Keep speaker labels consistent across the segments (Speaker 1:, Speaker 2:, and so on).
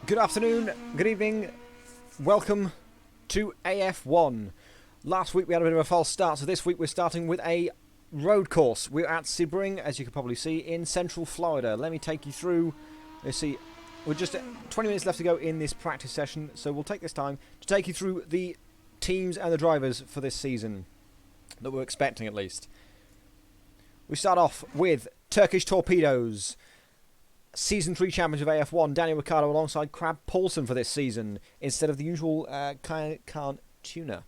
Speaker 1: Good afternoon, good evening, welcome to AF1. Last week we had a bit of a false start, so this week we're starting with a road course. We're at Sebring, as you can probably see, in central Florida. Let me take you through, let's see, we're just 20 minutes left to go in this practice session, so we'll take this time to take you through the teams and the drivers for this season, that we're expecting at least. We start off with Turkish Torpedoes. Season 3 champions of AF1, Daniel Ricciardo alongside Crab Paulson for this season, instead of the usual Khan Tuner.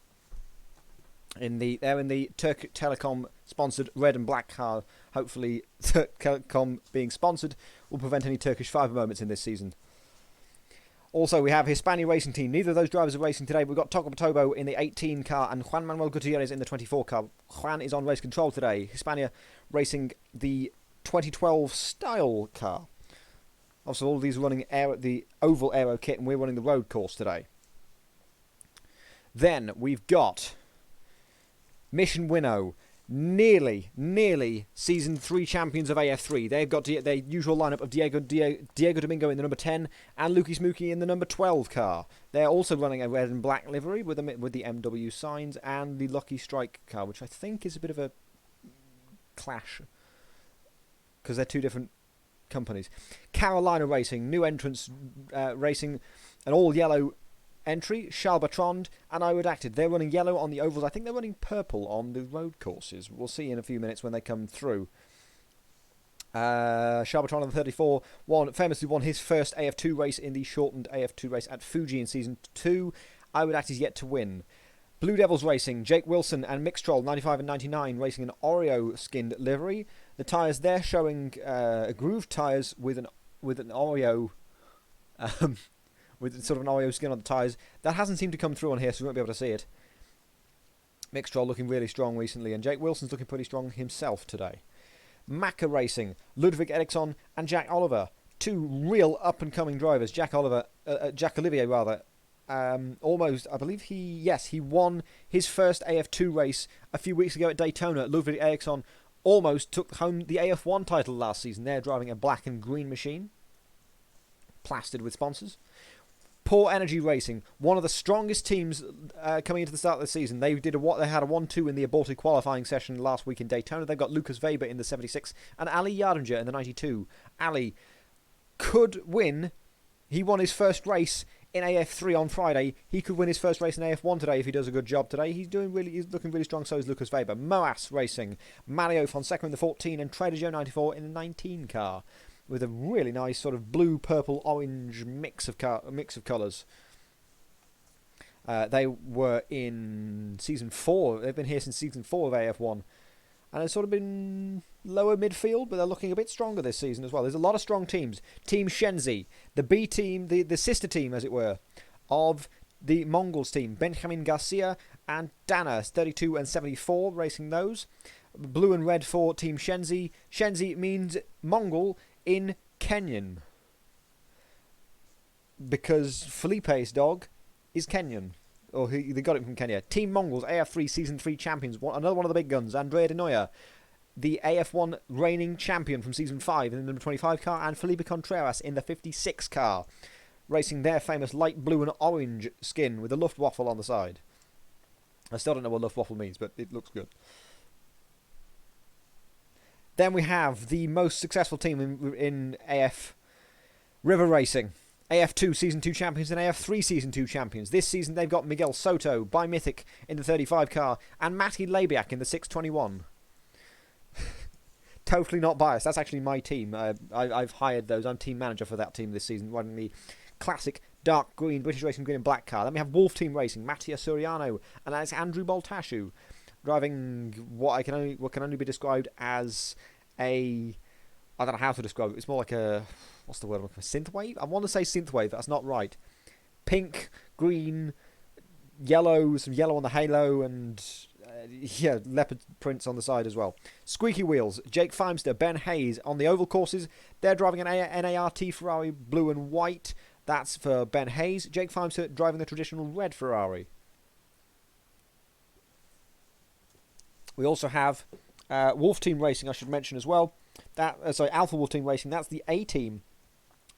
Speaker 1: They're in the Turk Telecom sponsored red and black car. Hopefully, Turk Telecom being sponsored will prevent any Turkish fibre moments in this season. Also, we have Hispania Racing Team. Neither of those drivers are racing today. We've got Toco Botobo in the 18 car and Juan Manuel Gutierrez in the 24 car. Juan is on race control today. Hispania racing the 2012 style car. Also, all of these are running the oval aero kit, and we're running the road course today. Then we've got Mission Winnow, nearly Season 3 champions of AF3. They've got their usual lineup of Diego Domingo in the number 10 and Lukey Smokey in the number 12 car. They're also running a red and black livery with the MW signs and the Lucky Strike car, which I think is a bit of a clash, because they're two different companies. Carolina Racing, new entrance racing, an all-yellow entry, Charles Bertrand and I Would Acted. They're running yellow on the ovals. I think they're running purple on the road courses. We'll see in a few minutes when they come through. Charles Bertrand on the 34 famously won his first AF2 race in the shortened AF2 race at Fuji in Season 2. I Would Act is yet to win. Blue Devils Racing, Jake Wilson and Mixtrol 95 and 99 racing an Oreo skinned livery. The tyres they're showing groove tyres with an Oreo, with sort of an Oreo skin on the tyres. That hasn't seemed to come through on here, so we won't be able to see it. Mixtrol looking really strong recently, and Jake Wilson's looking pretty strong himself today. Macca Racing, Ludwig Eriksson and Jack Oliver, two real up and coming drivers. Jack Olivier rather. Almost, I believe he won his first AF2 race a few weeks ago at Daytona. Ludwig Eriksson almost took home the AF1 title last season. They're driving a black and green machine, plastered with sponsors. Poor Energy Racing, one of the strongest teams coming into the start of the season. They had a 1-2 in the aborted qualifying session last week in Daytona. They've got Lucas Weber in the 76 and Ali Yardinger in the 92. Ali could win. He won his first race in AF3 on Friday. He could win his first race in AF1 today if he does a good job today. He's looking really strong, so is Lucas Weber. Moas Racing, Mario Fonseca in the 14 and Trader Joe 94 in the 19 car, with a really nice sort of blue, purple, orange mix of colours. They were in Season 4. They've been here since Season 4 of AF1. And it's sort of been lower midfield, but they're looking a bit stronger this season as well. There's a lot of strong teams. Team Shenzi, the B team, the sister team, as it were, of the Mongols team. Benjamin Garcia and Dana, 32 and 74, racing those. Blue and red for Team Shenzi. Shenzi means Mongol in Kenyan, because Felipe's dog is Kenyan. Or they got it from Kenya. Team Mongols, AF3 Season 3 champions. Another one of the big guns, Andrea De Noia, the AF1 reigning champion from Season 5 in the number 25 car, and Felipe Contreras in the 56 car, racing their famous light blue and orange skin with a Luftwaffe on the side. I still don't know what Luftwaffe means, but it looks good. Then we have the most successful team in AF River Racing. AF2 Season 2 champions and AF3 Season 2 champions. This season they've got Miguel Soto, by Mythic, in the 35 car, and Matty Labiak in the 621. Totally not biased. That's actually my team. I've hired those. I'm team manager for that team this season, running the classic dark green, British Racing green and black car. Then we have Wolf Team Racing, Mattia Suriano, and that's Andrew Boltashu, driving what can only be described as a... I don't know how to describe it. It's more like a... What's the word I'm looking for? Synthwave? I want to say synthwave. That's not right. Pink, green, yellow, some yellow on the halo, and leopard prints on the side as well. Squeaky Wheels, Jake Feimster, Ben Hayes on the oval courses. They're driving an NART Ferrari blue and white. That's for Ben Hayes. Jake Feimster driving the traditional red Ferrari. We also have Wolf Team Racing, I should mention as well. Alpha Wolf Team Racing. That's the A team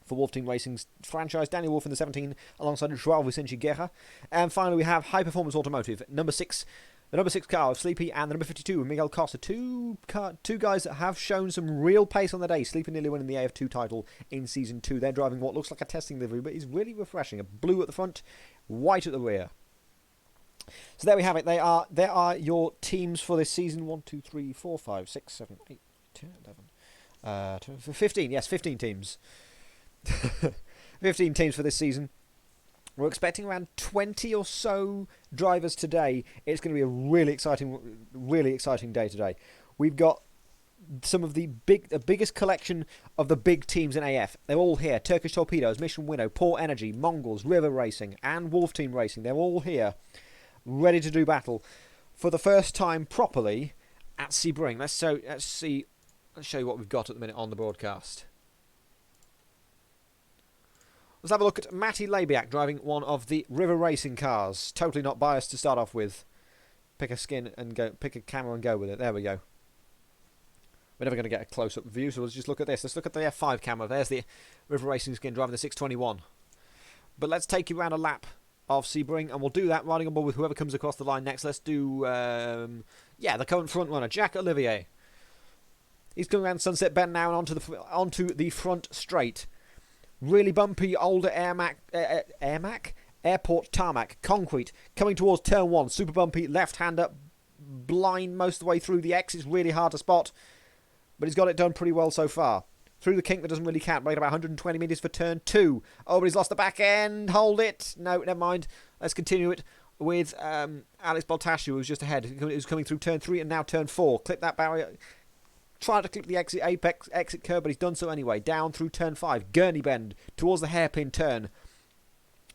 Speaker 1: for Wolf Team Racing's franchise. Daniel Wolf in the 17 alongside Joao Vicente Guerra. And finally we have High Performance Automotive, number 6. The number 6 car of Sleepy and the number 52 Miguel Costa. Two guys that have shown some real pace on the day. Sleepy nearly winning the AF2 title in Season 2. They're driving what looks like a testing livery, but is really refreshing. A blue at the front, white at the rear. So there we have it. There are your teams for this season. 1, 2, 3, 4, 5, 6, 7, 8, 10, 11, 15. Yes, 15 teams. 15 teams for this season. We're expecting around 20 or so drivers today. It's going to be a really exciting day today. We've got some of the biggest collection of the big teams in AF. They're all here. Turkish Torpedoes, Mission Winnow, Port Energy, Mongols, River Racing, and Wolf Team Racing. They're all here, ready to do battle for the first time properly at Sebring. Let's show you what we've got at the minute on the broadcast. Let's have a look at Matty Labiak driving one of the River Racing cars. Totally not biased to start off with. Pick a skin and go. Pick a camera and go with it. There we go. We're never going to get a close-up view, so let's just look at this. Let's look at the F5 camera. There's the River Racing skin driving the 621. But let's take you around a lap of Sebring, and we'll do that riding on board with whoever comes across the line next. Let's do, the current front runner, Jack Olivier. He's going around Sunset Bend now and onto the front straight. Really bumpy, older airport tarmac, concrete, coming towards turn 1. Super bumpy, left-hander, blind most of the way through. The X is really hard to spot, but he's got it done pretty well so far. Through the kink that doesn't really count, right about 120 metres for turn 2. Oh, but he's lost the back end. Hold it. No, never mind. Let's continue it with Alex Baltasio, who was just ahead. He was coming through turn 3 and now turn 4. Clip that barrier. Trying to clip the exit curve, but he's done so anyway. Down through turn 5. Gurney bend towards the hairpin turn.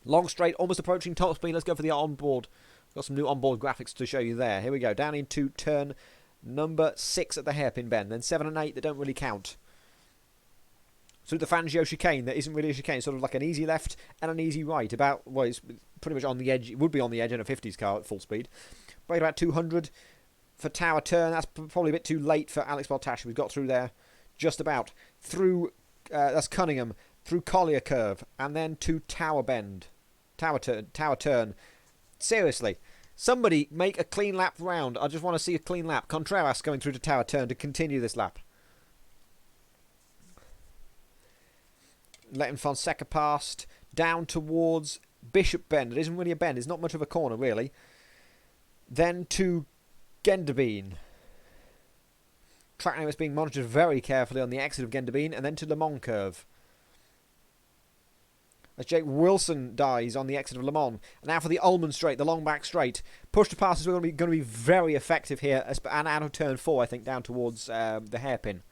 Speaker 1: Long straight, almost approaching top speed. Let's go for the onboard. Got some new onboard graphics to show you there. Here we go. Down into turn number 6 at the hairpin bend. Then 7 and 8 that don't really count. Through the Fangio chicane, that isn't really a chicane, sort of like an easy left and an easy right. It's pretty much on the edge. It would be on the edge in a 50s car at full speed. Right about 200 for Tower Turn. That's probably a bit too late for Alex Baltasio. We've got through there just about. Through, that's Cunningham, through Collier Curve, and then to Tower Bend. Tower Turn. Seriously, somebody make a clean lap round. I just want to see a clean lap. Contreras going through to Tower Turn to continue this lap. Letting Fonseca past, down towards Bishop Bend. It isn't really a bend, it's not much of a corner really. Then to Genderbeen. Track name is being monitored very carefully on the exit of Genderbeen, and then to Le Mans Curve. As Jake Wilson dies on the exit of Le Mans. And now for the Ullman Straight, the long back straight. Push to pass is going to be very effective here, and out of turn 4 I think, down towards the hairpin.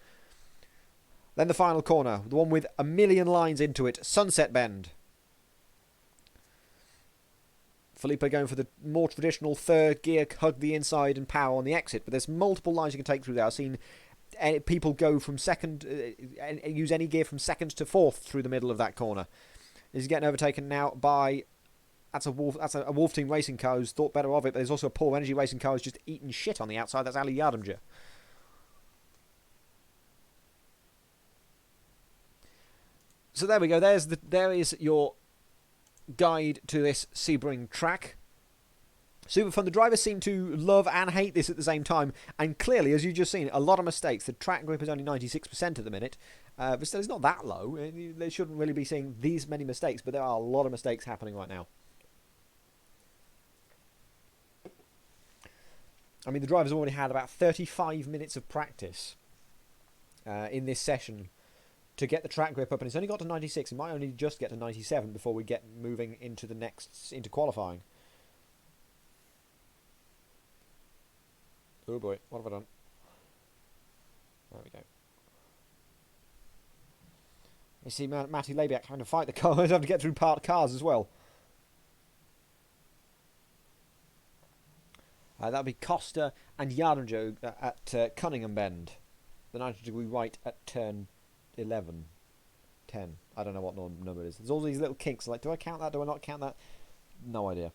Speaker 1: Then the final corner, the one with a million lines into it, Sunset Bend. Felipe going for the more traditional third gear, hug the inside and power on the exit. But there's multiple lines you can take through there. I've seen people go from second, use any gear from second to fourth through the middle of that corner. He's getting overtaken now by, that's a Wolf Team Racing car who's thought better of it. But there's also a Poor Energy Racing car who's just eating shit on the outside. That's Ali Yardimjer. So there we go. There is your guide to this Sebring track. Super fun. The drivers seem to love and hate this at the same time. And clearly, as you've just seen, a lot of mistakes. The track grip is only 96% at the minute. But still, it's not that low. They shouldn't really be seeing these many mistakes. But there are a lot of mistakes happening right now. I mean, the drivers already had about 35 minutes of practice in this session to get the track grip up, and it's only got to 96. It might only just get to 97 before we get moving into into qualifying. Oh boy, what have I done? There we go. You see Matty Labiak having to fight the car. He's having to get through parked cars as well. That'll be Costa and Yardimjer at Cunningham Bend. The 90-degree right at turn 11, 10. I don't know what number it is. There's all these little kinks. Like, do I count that? Do I not count that? No idea.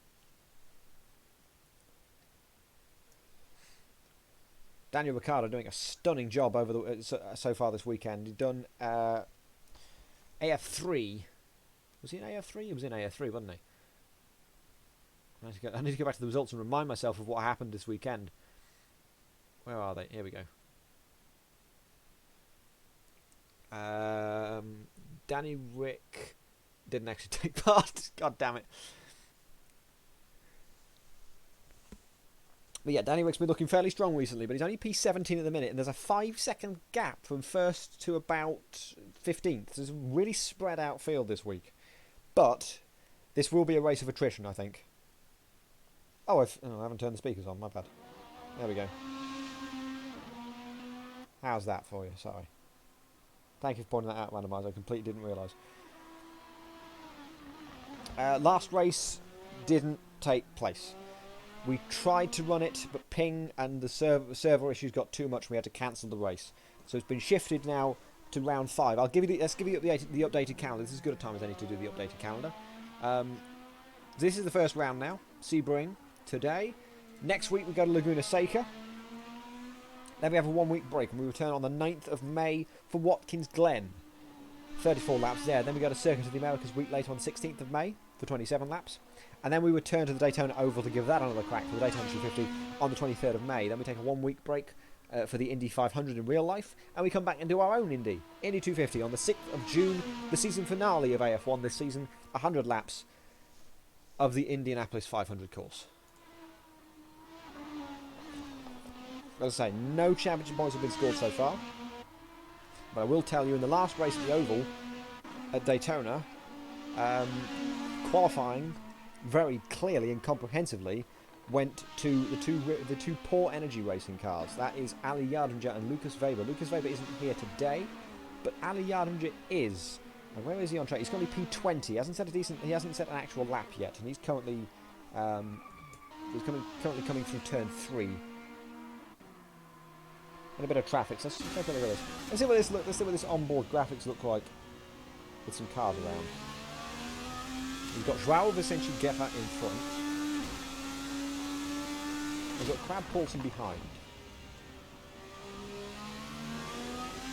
Speaker 1: Daniel Ricciardo doing a stunning job over so far this weekend. He's done AF3. Was he in AF3? He was in AF3, wasn't he? I need to go back to the results and remind myself of what happened this weekend. Where are they? Here we go. Danny Rick didn't actually take part. God damn it. But yeah, Danny Rick's been looking fairly strong recently, but he's only P17 at the minute, and there's a 5-second gap from first to about 15th. So it's a really spread out field this week. But this will be a race of attrition, I think. Oh, I haven't turned the speakers on, my bad. There we go. How's that for you? Sorry. Thank you for pointing that out, Randomizer. I completely didn't realise. Last race didn't take place. We tried to run it, but ping and the server issues got too much and we had to cancel the race. So it's been shifted now to round 5. Let's give you the updated calendar. This is as good a time as any to do the updated calendar. This is the first round now. Sebring today. Next week we go to Laguna Seca. Then we have a 1-week break and we return on the 9th of May for Watkins Glen. 34 laps there. Then we go to Circuit of the Americas a week later on 16th of May for 27 laps. And then we return to the Daytona Oval to give that another crack for the Daytona 250 on the 23rd of May. Then we take a 1-week break for the Indy 500 in real life. And we come back and do our own Indy 250 on the 6th of June, the season finale of AF1 this season. 100 laps of the Indianapolis 500 course. As I say, no championship points have been scored so far. But I will tell you, in the last race at the Oval at Daytona, qualifying very clearly and comprehensively went to the two poor energy racing cars. That is Ali Yardinger and Lucas Weber. Lucas Weber isn't here today, but Ali Yardinger is. And where is he on track? He's going to be P20. He hasn't set an actual lap yet, and he's currently coming through turn 3. And a bit of traffic. So let's take a look at this. Let's see what this onboard graphics look like with some cars around. We've got João Vicente Guerra in front. We've got Crab Paulson behind.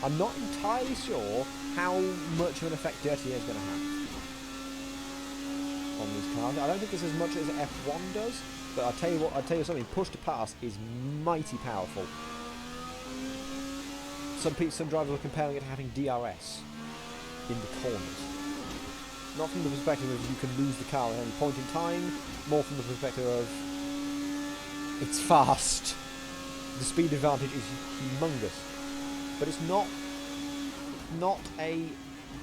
Speaker 1: I'm not entirely sure how much of an effect Dirty Air is going to have on these cars. I don't think it's as much as F1 does, but I'll tell you something, push to pass is mighty powerful. Some drivers are comparing it to having DRS in the corners. Not from the perspective of you can lose the car at any point in time, more from the perspective of it's fast. The speed advantage is humongous. But it's not a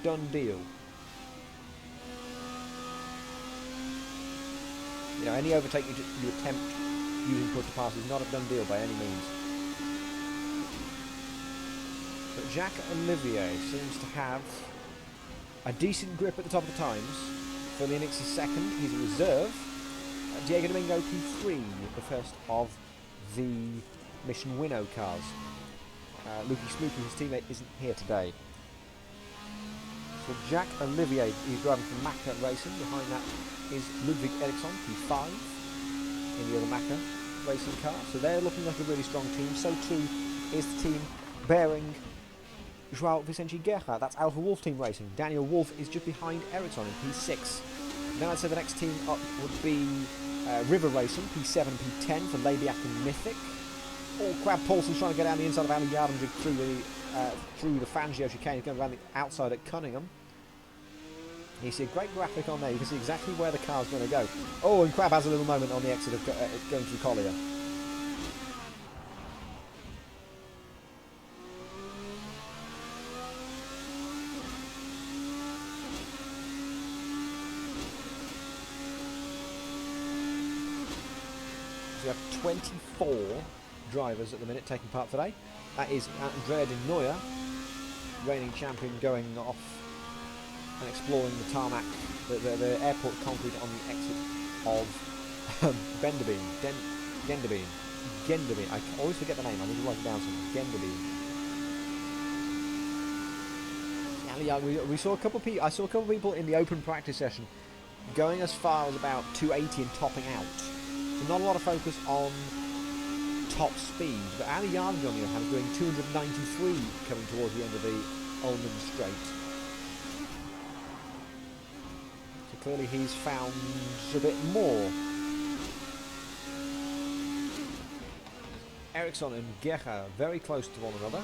Speaker 1: done deal. You know, any overtake you attempt using push to pass is not a done deal by any means. But Jacques Olivier seems to have a decent grip at the top of the times. Phil Lennox is second, he's a reserve. Diego Domingo P3, the first of the Mission Winnow cars. Lukey Smooky, his teammate, isn't here today. So Jacques Olivier is driving for Macca Racing. Behind that is Ludwig Eriksson, P5, in the other Macca Racing car. So they're looking like a really strong team. So too is the team bearing João Vicente Guerra. That's Alpha Wolf Team Racing. Daniel Wolf is just behind Eriksson in P6. Then I'd say the next team up would be River Racing, P7, P10 for Labiak and Mythic. Crab Paulson's trying to get down the inside of Ali Yardinger through the Fangio chicane. He's going around the outside at Cunningham. You see a great graphic on there. You can see exactly where the car's going to go. Oh, and Crab has a little moment on the exit of going through Collier. We have 24 drivers at the minute taking part today. That is Andrea De Neuer, reigning champion, going off and exploring the tarmac, the airport concrete on the exit of Genderbeen. I always forget the name. I need to write it down somewhere. Genderbeen. We saw a couple of people. I saw a couple of people in the open practice session going as far as about 280 and topping out. So not a lot of focus on top speed, but Ali Yardinger on the other hand is doing 293 coming towards the end of the Ullman Straight. Clearly he's found a bit more. Ericsson and Guerra very close to one another.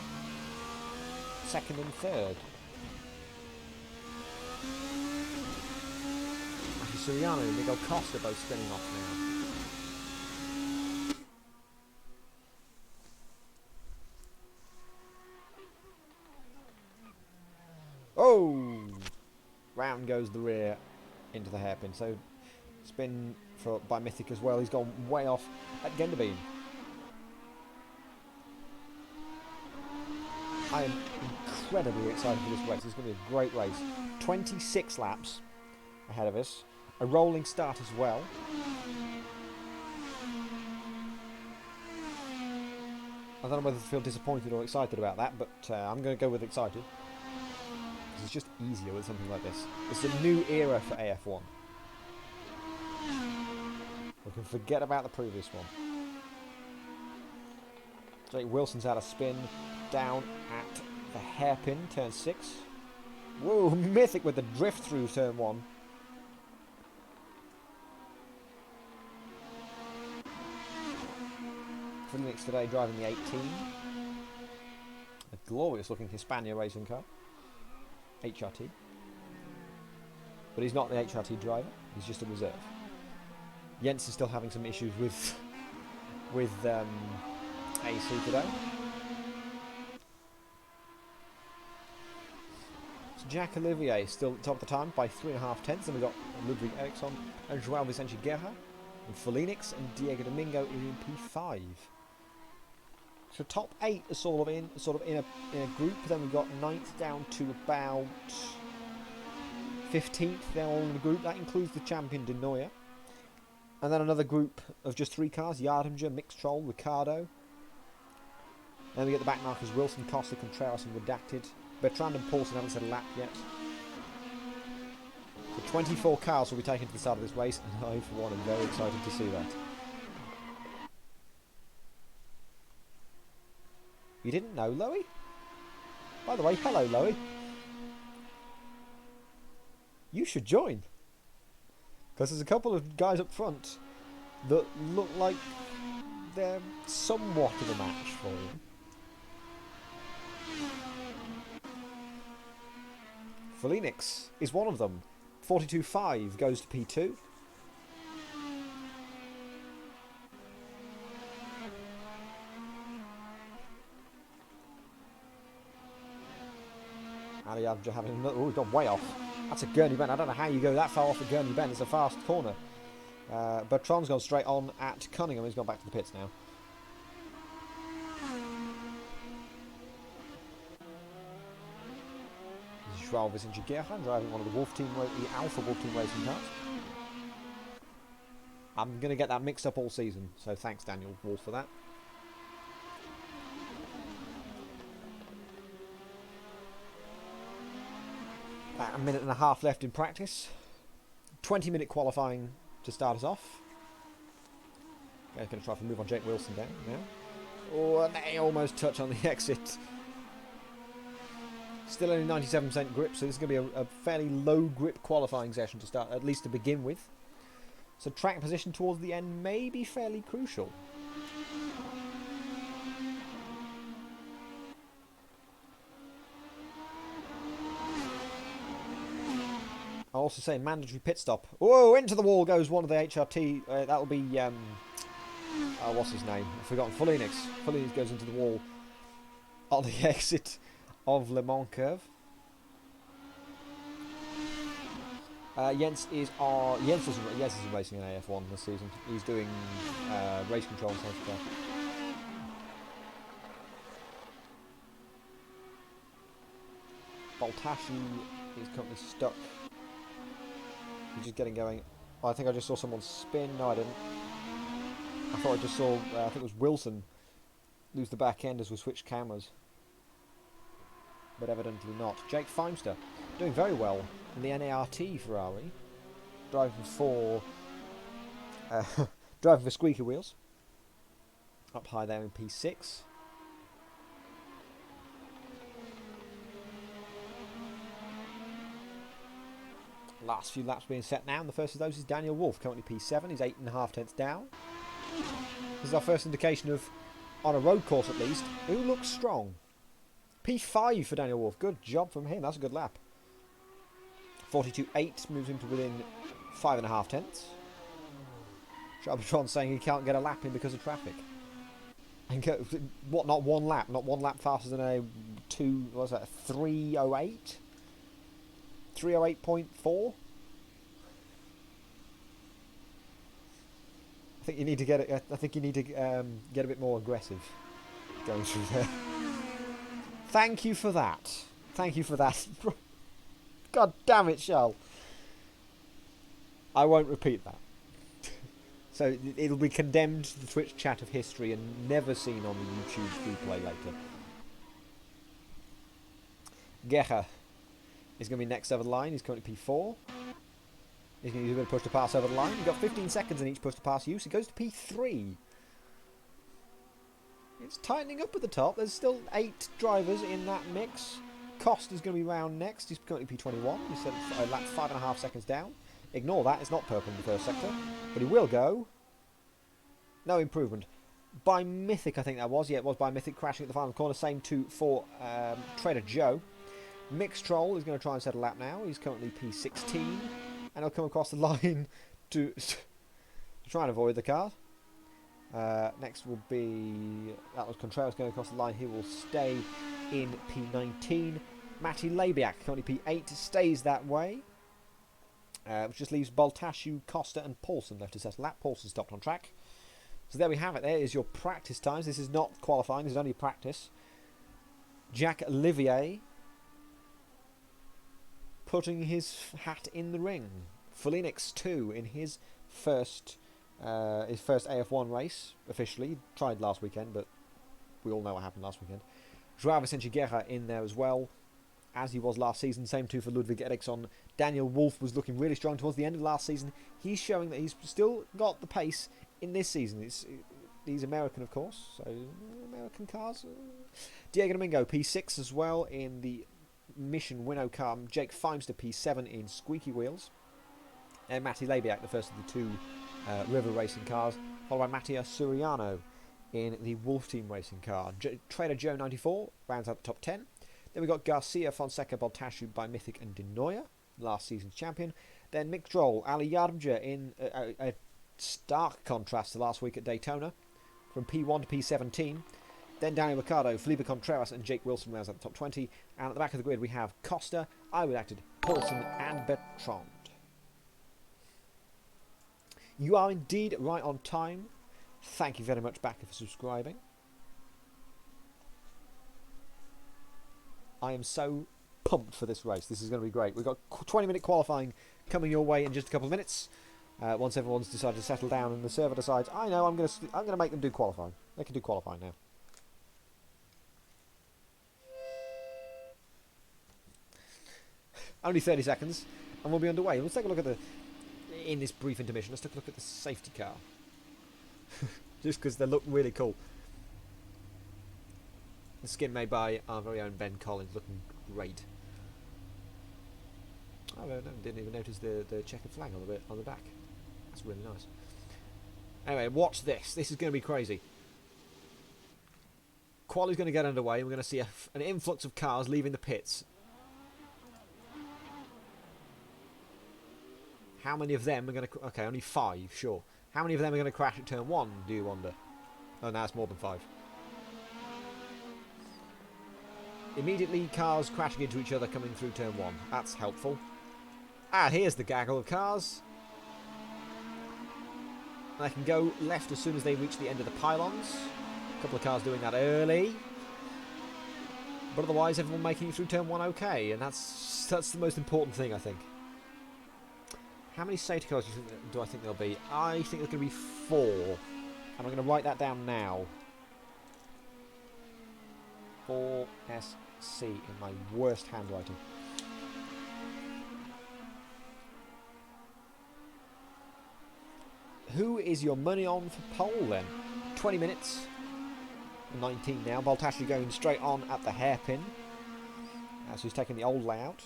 Speaker 1: Second and third. Suriano and Miguel Costa both spinning off now. Oh! Round goes the rear into the hairpin. So spin by Mythic as well. He's gone way off at Genderbeam. I am incredibly excited for this race. It's going to be a great race. 26 laps ahead of us. A rolling start as well. I don't know whether to feel disappointed or excited about that, but I'm going to go with excited. Because it's just easier with something like this. It's a new era for AF1. We can forget about the previous one. Jake Wilson's out of spin. Down at the hairpin, turn 6. Whoa, Mythic with the drift through turn 1. Phoenix today driving the 18. A glorious looking Hispania racing car. HRT. But he's not the HRT driver, he's just a reserve. Jens is still having some issues with AC today. So Jack Olivier still at the top of the time by 3.5 tenths. Then we've got Ludwig Eriksson and Joao Vicente Guerra. And Felinix and Diego Domingo in P5. So top 8 are sort of in a group. Then we've got 9th down to about 15th. They're all in the group. That includes the champion De Neuer. And then another group of just 3 cars: Yardinger, Mixtrol, Ricardo. Then we get the back markers: Wilson, Costa, Contreras, and Redacted. Bertrand and Paulson haven't said a lap yet. So 24 cars will be taken to the start of this race, and I, for one, am very excited to see that. You didn't know, Loey? By the way, hello, Loey. You should join. Because there's a couple of guys up front that look like they're somewhat of a match for you. Felinix is one of them. 42.5 goes to P2. Ali Abja having another... Oh, he's gone way off. That's a gurney bend. I don't know how you go that far off a gurney bend. It's a fast corner. Bertrand's gone straight on at Cunningham. He's gone back to the pits now. This is Joao Vicente Guerra driving one of the Alpha Wolf Team racing cars. I'm going to get that mixed up all season, so thanks Daniel Wolf for that. About a minute and a half left in practice. 20-minute qualifying to start us off. Guys going to try to move on Jake Wilson down now. Oh, and they almost touch on the exit. Still only 97% grip, so this is going to be a fairly low grip qualifying session to start, at least to begin with. So track position towards the end may be fairly crucial. I'll also say mandatory pit stop. Whoa, into the wall goes one of the HRT. That'll be, what's his name? I've forgotten. Felinix. Felinix goes into the wall on the exit of Le Mans curve. Jens is racing in AF1 this season. He's doing race control and safety car. Baltashi is currently stuck. He's just getting going. Oh, I think I just saw someone spin. No, I didn't. I thought I just saw, I think it was Wilson lose the back end as we switched cameras. But evidently not. Jake Feimster doing very well in the NART Ferrari. Driving for squeaky wheels. Up high there in P6. Last few laps being set now, and the first of those is Daniel Wolf, currently P7. He's 8.5 tenths down. This is our first indication of, on a road course at least, who looks strong. P5 for Daniel Wolf. Good job from him. That's a good lap. 42.8 moves him to within 5.5 tenths. Shabbatron saying he can't get a lap in because of traffic. And go, what? Not one lap? Not one lap faster than a 3:08? 3:08.4. I think you need to get it. I think you need to get a bit more aggressive going through there. Thank you for that. Thank you for that. God damn it, Shell. I won't repeat that. So it'll be condemned to the Twitch chat of history and never seen on the YouTube replay later. Gecha is going to be next over the line. He's currently P4. He's going to use a bit of push to pass over the line. You've got 15 seconds in each push to pass use. He goes to P3. It's tightening up at the top. There's still 8 drivers in that mix. Costa's going to be round next. He's currently P21. He's a lap 5.5 seconds down. Ignore that. It's not purple in the first sector. But he will go. No improvement. By Mythic, I think that was. Yeah, it was by Mythic crashing at the final corner. Same for Trader Joe. Mix Troll is going to try and set a lap now. He's currently P16. And he'll come across the line to try and avoid the car. Next will be... That was Contreras going across the line. He will stay in P19. Matty Labiak, currently P8, stays that way. Which just leaves Baltashu, Costa and Paulson left to set a lap. Paulson stopped on track. So there we have it. There is your practice times. This is not qualifying. This is only practice. Jack Olivier putting his hat in the ring. Felinix 2 in his first AF1 race officially. He tried last weekend, but we all know what happened last weekend. Joao Vicente Guerra in there as well, as he was last season. Same too for Ludwig Eriksson. Daniel Wolf was looking really strong towards the end of last season. He's showing that he's still got the pace in this season. He's American, of course, so American cars. Diego Domingo, P6 as well in the Mission Winnow car. Jake Feimster, P7 in Squeaky Wheels. And Matty Labiak, the first of the 2 River Racing cars, followed by Mattia Suriano in the Wolf Team Racing car. Trader Joe 94 rounds out the top 10. Then we've got Garcia, Fonseca, Baltashu by Mythic and Denoya, last season's champion. Then Mick Droll, Ali Yarbja in a stark contrast to last week at Daytona, from P1 to P17. Then Daniel Ricciardo, Felipe Contreras and Jake Wilson rounds out the top 20. And at the back of the grid we have Costa, I Redacted, Paulson and Bertrand. You are indeed right on time. Thank you very much, Backer, for subscribing. I am so pumped for this race. This is going to be great. We've got 20-minute qualifying coming your way in just a couple of minutes. Once everyone's decided to settle down and the server decides, I know, I'm going to make them do qualifying. They can do qualifying now. Only 30 seconds, and we'll be underway. Let's take a look at in this brief intermission, let's take a look at the safety car. Just because they look really cool. The skin made by our very own Ben Collins, looking great. Oh, no, didn't even notice the checkered flag on the back. That's really nice. Anyway, watch this. This is going to be crazy. Quali's going to get underway, and we're going to see an influx of cars leaving the pits. How many of them are going to... Okay, only 5, sure. How many of them are going to crash at turn 1, do you wonder? Oh, no, it's more than 5. Immediately, cars crashing into each other coming through turn 1. That's helpful. And here's the gaggle of cars. And they can go left as soon as they reach the end of the pylons. A couple of cars doing that early. But otherwise, everyone making it through turn 1 okay. And that's the most important thing, I think. How many safety cars do I think there'll be? I think there's going to be 4. And I'm going to write that down now. 4SC in my worst handwriting. Who is your money on for pole then? 20 minutes. 19 now. Baltashu going straight on at the hairpin. So he's taking the old layout.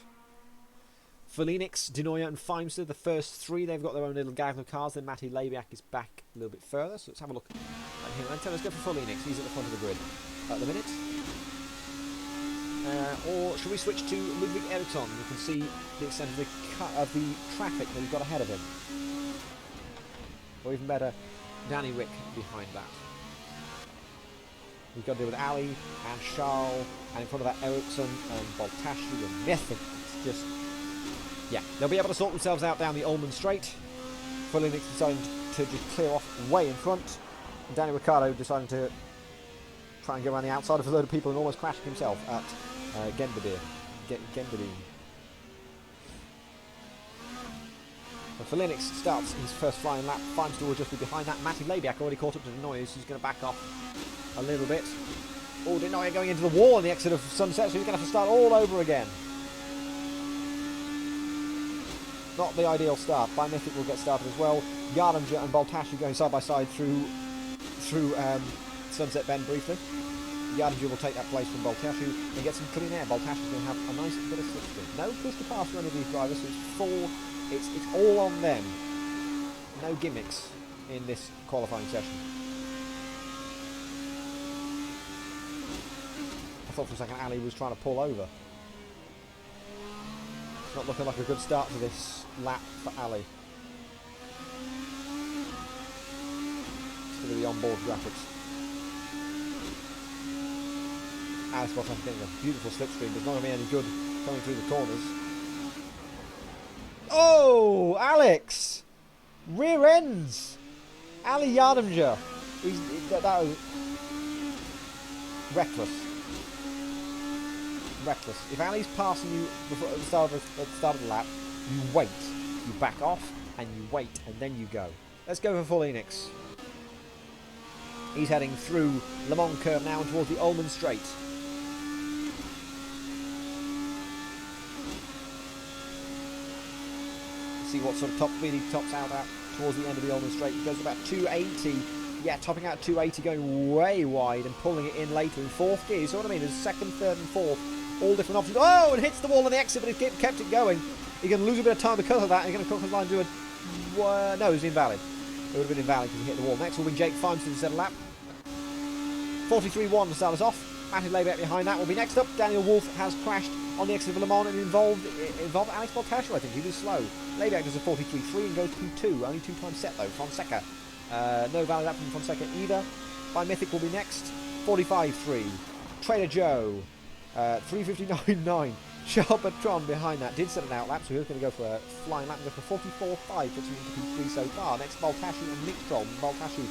Speaker 1: Felinix, Denoya and Feimster, the first three, they've got their own little gaggle of cars. Then Matty Labiak is back a little bit further. So let's have a look at him. And let's go for Felinix. He's at the front of the grid at the minute. Or should we switch to Ludwig Eriksson? You can see the extent of the traffic that he's got ahead of him. Or even better, Danny Rick behind that. We've got to deal with Ali and Charles, and in front of that Eriksson and Boltashi and Method. It's just, yeah, they'll be able to sort themselves out down the Ullman Straight. Felinix deciding to just clear off way in front. And Danny Ricciardo deciding to try and go around the outside of a load of people and almost crashing himself at Genbadine. And Felinix starts his first flying lap. Feimster will just be behind that. Matty Labiak already caught up to Denoya, so he's going to back off a little bit. Oh, Denoya going into the wall on the exit of Sunset, so he's going to have to start all over again. Not the ideal start. Mythic will get started as well. Yardinger and Boltashi going side by side through Sunset Bend briefly. Yardinger will take that place from Boltashi and get some clean air. Boltashi's going to have a nice bit of slipstream. No push to pass for any of these drivers, so it's all on them. No gimmicks in this qualifying session. I thought for a second Ali was trying to pull over. It's not looking like a good start to this lap for Ali. It's going to be onboard graphics. Alex Bottas getting a beautiful slipstream, but it's not going to be any good coming through the corners. Oh, Alex! Rear ends! Ali Yardinger. That was reckless. Reckless. If Ali's passing you before, at the start of the lap, you wait. You back off, and you wait, and then you go. Let's go for Felinix. He's heading through Le Mans Curve now and towards the Ullman Straight. See what sort of top speed he tops out at towards the end of the Ullman Straight. He goes about 280. Yeah, topping out at 280, going way wide and pulling it in later in fourth gear. You see what I mean? There's second, third and fourth. All different options. Oh, and hits the wall on the exit, but he kept it going. He's going to lose a bit of time because of that. He's going to cross the line and do a... no, it was invalid. It would have been invalid because he hit the wall. Next will be Jake Feimster to set a lap. 43.1 to start us off. Matty Labiak behind that will be next up. Daniel Wolf has crashed on the exit of Le Mans and involved Alex Boltashi, I think. He was slow. Labiak does a 43.3 and goes P2. Only 2 times set though. Fonseca. No valid lap from Fonseca either. Mythic will be next. 45.3. Trader Joe. 359.9. Charles Bertrand behind that did set an out lap, so he's going to go for a flying lap and go for 44.5, puts him into P3 so far. Next, Boltashi and Mick Stroll. Boltashi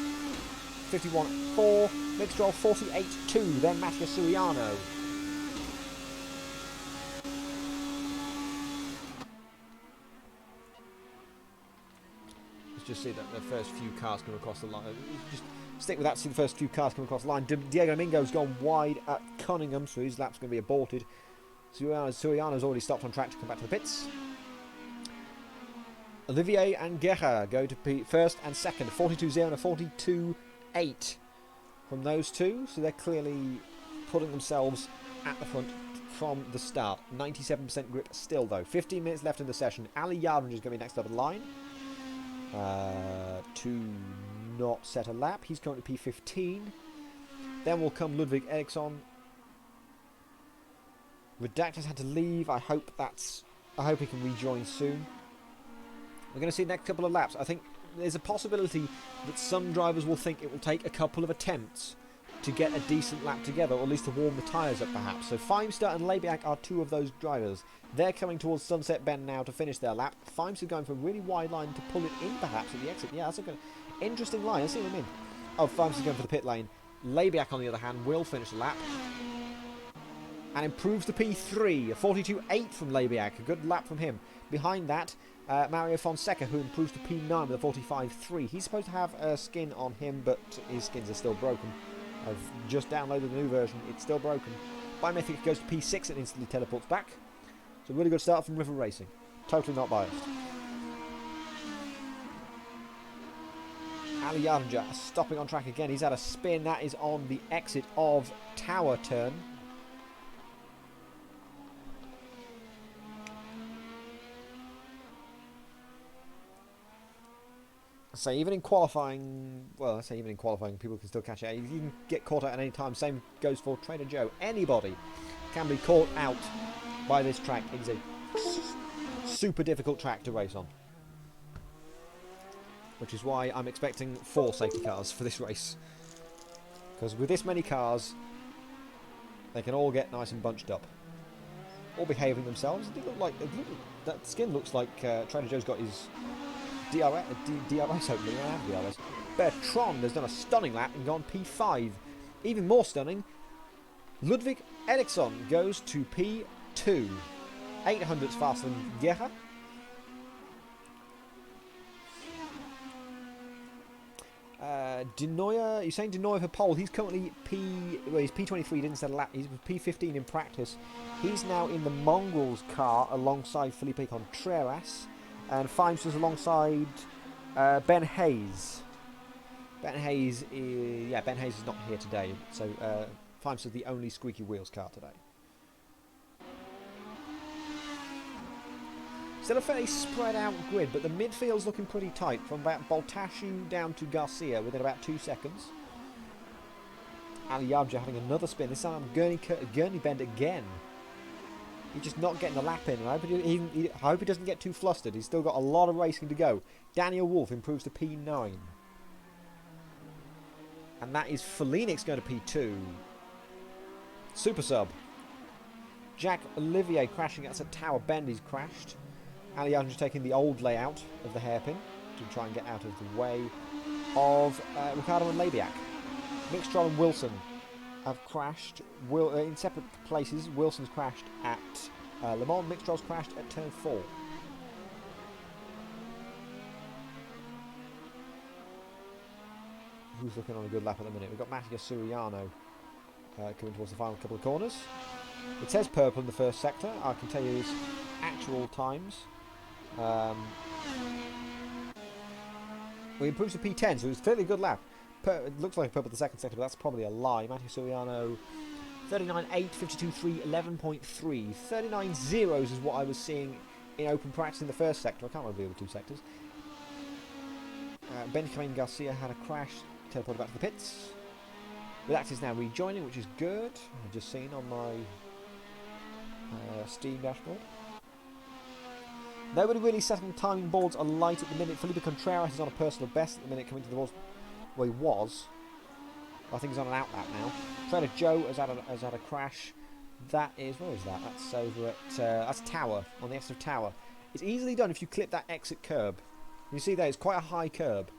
Speaker 1: 51.4, Mick Stroll 48.2, then Mattia Suriano. Let's just see that the first few cars come across the line. Just stick with that, see the first few cars come across the line. Diego Mingo's gone wide at Cunningham, so his lap's going to be aborted. Suriano's already stopped on track to come back to the pits. Olivier and Guerra go to first and second, 42.0 and a 42.8 from those two, so they're clearly putting themselves at the front from the start. 97% grip still though. 15 minutes left in the session. Ali Yardinger is going to be next up the line to not set a lap. He's going to P15. Then will come Ludwig Eriksson. Redactor's had to leave. I hope he can rejoin soon. We're going to see the next couple of laps. I think there's a possibility that some drivers will think it will take a couple of attempts to get a decent lap together, or at least to warm the tyres up perhaps. So Feimster and Labiak are two of those drivers. They're coming towards Sunset Bend now to finish their lap. Feimster going for a really wide line to pull it in perhaps at the exit. Yeah, that's a good, interesting line. Let's see him in. Oh, Feimster's going for the pit lane. Labiak on the other hand will finish the lap and improves to P3, a 42.8 from Labiak, a good lap from him. Behind that, Mario Fonseca, who improves to P9 with a 45.3. He's supposed to have a skin on him, but his skins are still broken. I've just downloaded the new version, it's still broken. Mythic goes to P6 and instantly teleports back. So a really good start from River Racing. Totally not biased. Ali Yardinger stopping on track again. He's had a spin. That is on the exit of Tower Turn. So even in qualifying, well, I say even in qualifying, people can still catch it. You can get caught out at any time. Same goes for Trader Joe. Anybody can be caught out by this track. It is a super difficult track to race on, which is why I'm expecting 4 safety cars for this race. Because with this many cars, they can all get nice and bunched up, all behaving themselves. They look like that skin looks like Trader Joe's got his DRS opening. They don't have DRS. Bertrand has done a stunning lap and gone P5. Even more stunning, Ludwig Eriksson goes to P2. 800s faster than Geha. Denoyer, you're saying Denoyer for pole. He's currently he's P23, didn't set a lap. He's P15 in practice. He's now in the Mongrels car alongside Felipe Contreras. And Fimes is alongside Ben Hayes. Ben Hayes is not here today. So Fimes is the only squeaky wheels car today. Still a fairly spread out grid, but the midfield's looking pretty tight from about Boltashu down to Garcia within about 2 seconds. Ali Yabja having another spin. This time Gurney bend again. He's just not getting the lap in. I hope he doesn't get too flustered. He's still got a lot of racing to go. Daniel Wolf improves to P9. And that is Felinix going to P2. Super sub. Jack Olivier crashing. That's a Tower Bend. He's crashed. Ali Yabja taking the old layout of the hairpin to try and get out of the way of Ricardo and Labiak. Mick Stroll and Wilson have crashed in separate places. Wilson's crashed at Le Mans. Mick Stroll's crashed at turn 4. Who's looking on a good lap at the minute? We've got Mattia Suriano coming towards the final couple of corners. It says purple in the first sector. I can tell you his actual times. We improved to P10, so it was clearly a good lap. It looks like purple the second sector, but that's probably a lie. Matthew Suriano, 39.8, 52.3, 11.3. 39 zeros is what I was seeing in open practice in the first sector. I can't remember the other 2 sectors. Benjamin Garcia had a crash, teleported back to the pits. Relax is now rejoining, which is good. I've just seen on my Steam dashboard. Nobody really setting timing boards alight at the minute. Felipe Contreras is on a personal best at the minute, coming to the boards. Well, he was. I think he's on an out lap now. Trader Joe has had a crash. That is, where is that? That's over at that's Tower, on the exit of Tower. It's easily done if you clip that exit curb. You see there, it's quite a high curb,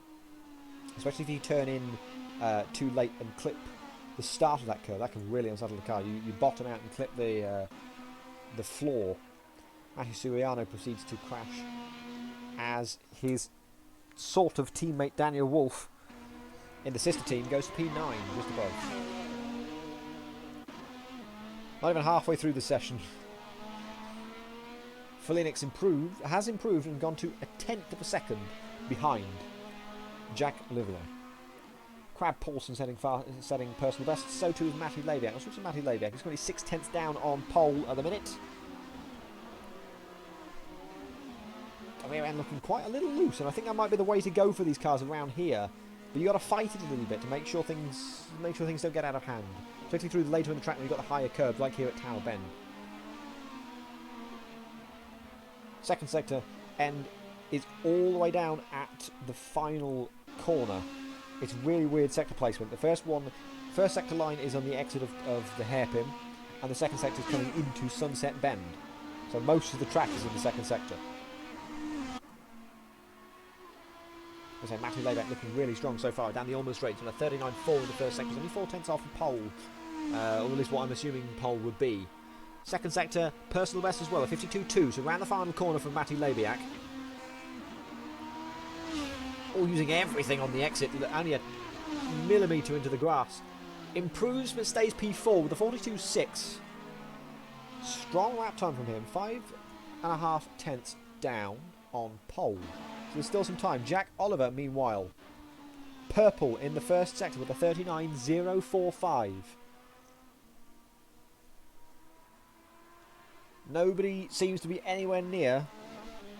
Speaker 1: especially if you turn in too late and clip the start of that curb. That can really unsettle the car. You bottom out and clip the floor. Matthew Suriano proceeds to crash as his sort of teammate Daniel Wolf in the sister team goes to P9, just above. Not even halfway through the session. Felinix has improved and gone to a 1/10 of a second behind Jack Olivier. Crab Paulson setting personal best, so too is Matty Labiak. I'll switch to Matty Labiak. He's going to be 6/10 down on pole at the minute. Rear end looking quite a little loose, and I think that might be the way to go for these cars around here. But you got to fight it a little bit to make sure things don't get out of hand, particularly through later in the track when you've got the higher curbs, like here at Tower Bend. Second sector end is all the way down at the final corner. It's really weird sector placement. The first sector line is on the exit of the hairpin, and the second sector is coming into Sunset Bend. So most of the track is in the second sector. As I say, Matthew Labiak looking really strong so far down the almost straight on a 39.4 in the first sector. Only 4/10 off the pole, or at least what I'm assuming pole would be. Second sector, personal best as well, a 52.2. So around the final corner from Matty Labiak. All using everything on the exit, only a millimetre into the grass. Improves but stays P4 with a 42.6. Strong lap time from him, 5.5 tenths down on pole. So there's still some time. Jack Oliver, meanwhile, purple in the first sector with a 39.045. Nobody seems to be anywhere near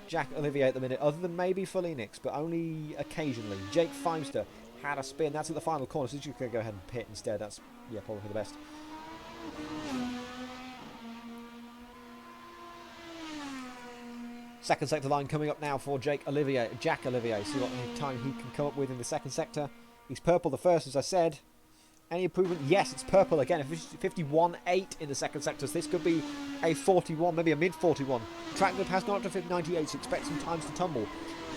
Speaker 1: Jack Olivier at the minute, other than maybe Phoenix, but only occasionally. Jake Feimster had a spin. That's at the final corner, so he's just going to go ahead and pit instead. That's, yeah, probably for the best. Second sector line coming up now for Jack Olivier. See what time he can come up with in the second sector. He's purple the first, as I said. Any improvement? Yes, it's purple again. 51.8 in the second sector. So this could be a 41, maybe a mid-41. Track grip has gone up to 98, so expect some times to tumble.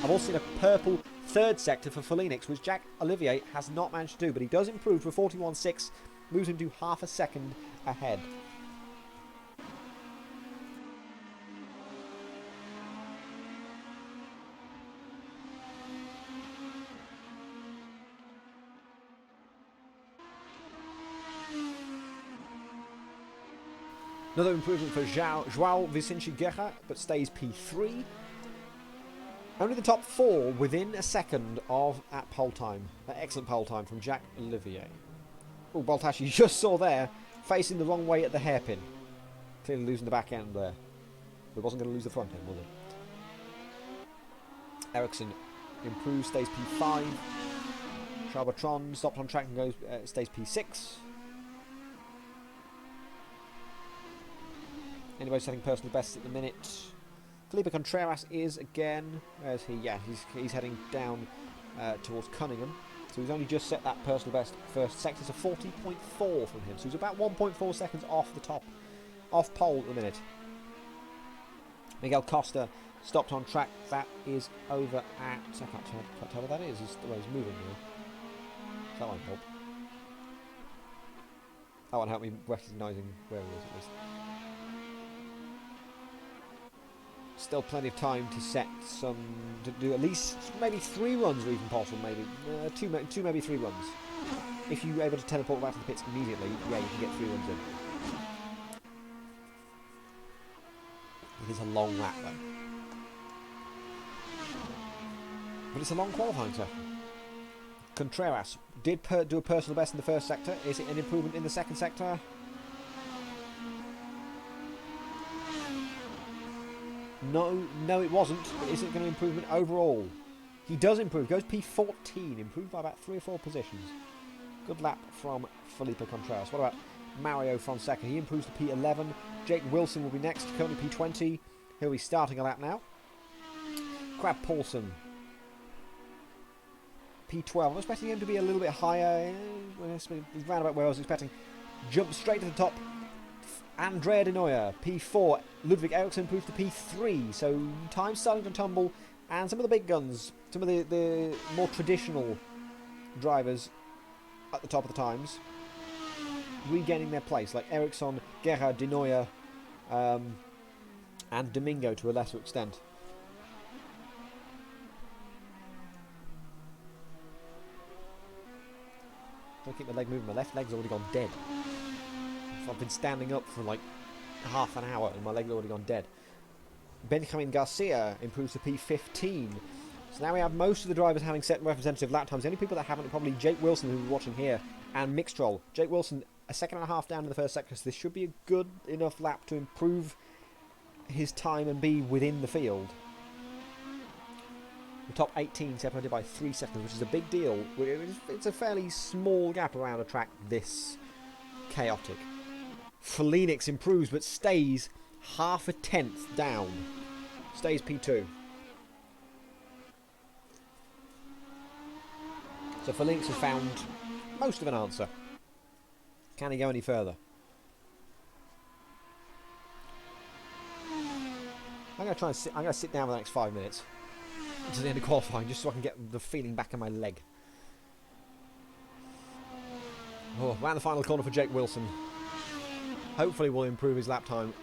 Speaker 1: I've also seen a purple third sector for Phoenix, which Jack Olivier has not managed to do, but he does improve to a 41.6, moves him to half a second ahead. Another improvement for João Vicente Guerra, but stays P3. Only the top 4 within a second of at pole time. Excellent pole time from Jack Olivier. Oh, Baltash, you just saw there, facing the wrong way at the hairpin. Clearly losing the back end there. But wasn't going to lose the front end, was it? Ericsson improves, stays P5. Charbatron stopped on track and goes, stays P6. Anybody setting personal best at the minute? Felipe Contreras is again. Where's he? Yeah, he's heading down towards Cunningham. So he's only just set that personal best first sector. So 40.4 from him. So he's about 1.4 seconds off the top, off pole at the minute. Miguel Costa stopped on track. That is over at. I can't tell what that is. He's moving now. That won't help. That won't help me recognising where he is at least. Still plenty of time to set some, to do at least maybe 3 runs or even possible, maybe two, maybe 3 runs. If you're able to teleport back to the pits immediately, yeah, you can get 3 runs in. It is a long lap though, but it's a long qualifying session. Contreras did do a personal best in the first sector. Is it an improvement in the second sector? No, it wasn't. But is it going to improvement overall? He does improve. Goes P14. Improved by about 3 or 4 positions. Good lap from Felipe Contreras. What about Mario Fonseca? He improves to P11. Jake Wilson will be next. Currently P20. He'll be starting a lap now. Crab Paulson. P12. I was expecting him to be a little bit higher. He's round about where I was expecting. Jump straight to the top. Andrea De Neuer, P4. Ludwig Eriksson improves to P3. So time's starting to tumble. And some of the big guns, some of the more traditional drivers at the top of the times, regaining their place. Like Eriksson, Guerra, De Neuer, and Domingo to a lesser extent. Don't keep my leg moving. My left leg's already gone dead. I've been standing up for like half an hour and my leg's already gone dead. Benjamin Garcia improves to P15. So now we have most of the drivers having set representative lap times. The only people that haven't are probably Jake Wilson, who we're watching here, and Mixtrol. Jake Wilson, a second and a half down in the first sector, so this should be a good enough lap to improve his time and be within the field. The top 18 separated by 3 seconds, which is a big deal. It's a fairly small gap around a track this chaotic. Phoenix improves but stays half a tenth down. Stays P2. So Phoenix has found most of an answer. Can he go any further? I'm going to sit down for the next 5 minutes until the end of qualifying, just so I can get the feeling back in my leg. Oh, round the final corner for Jake Wilson. Hopefully will improve his lap time,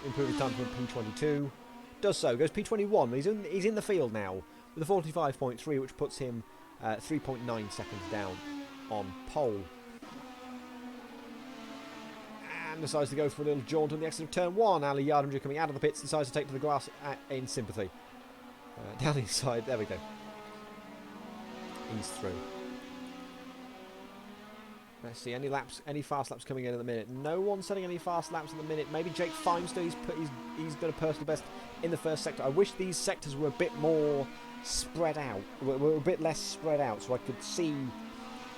Speaker 1: improve his time from P22. Does so, goes P21. He's in the field now with a 45.3, which puts him 3.9 seconds down on pole. And decides to go for a little jaunt on the exit of turn 1. Ali Yardimger coming out of the pits, decides to take to the grass in sympathy. Down inside, there we go. He's through. Let's see, any fast laps coming in at the minute? No one's setting any fast laps at the minute. Maybe Jake Feimster, he's got a personal best in the first sector. I wish these sectors were a bit more spread out, were a bit less spread out, so I could see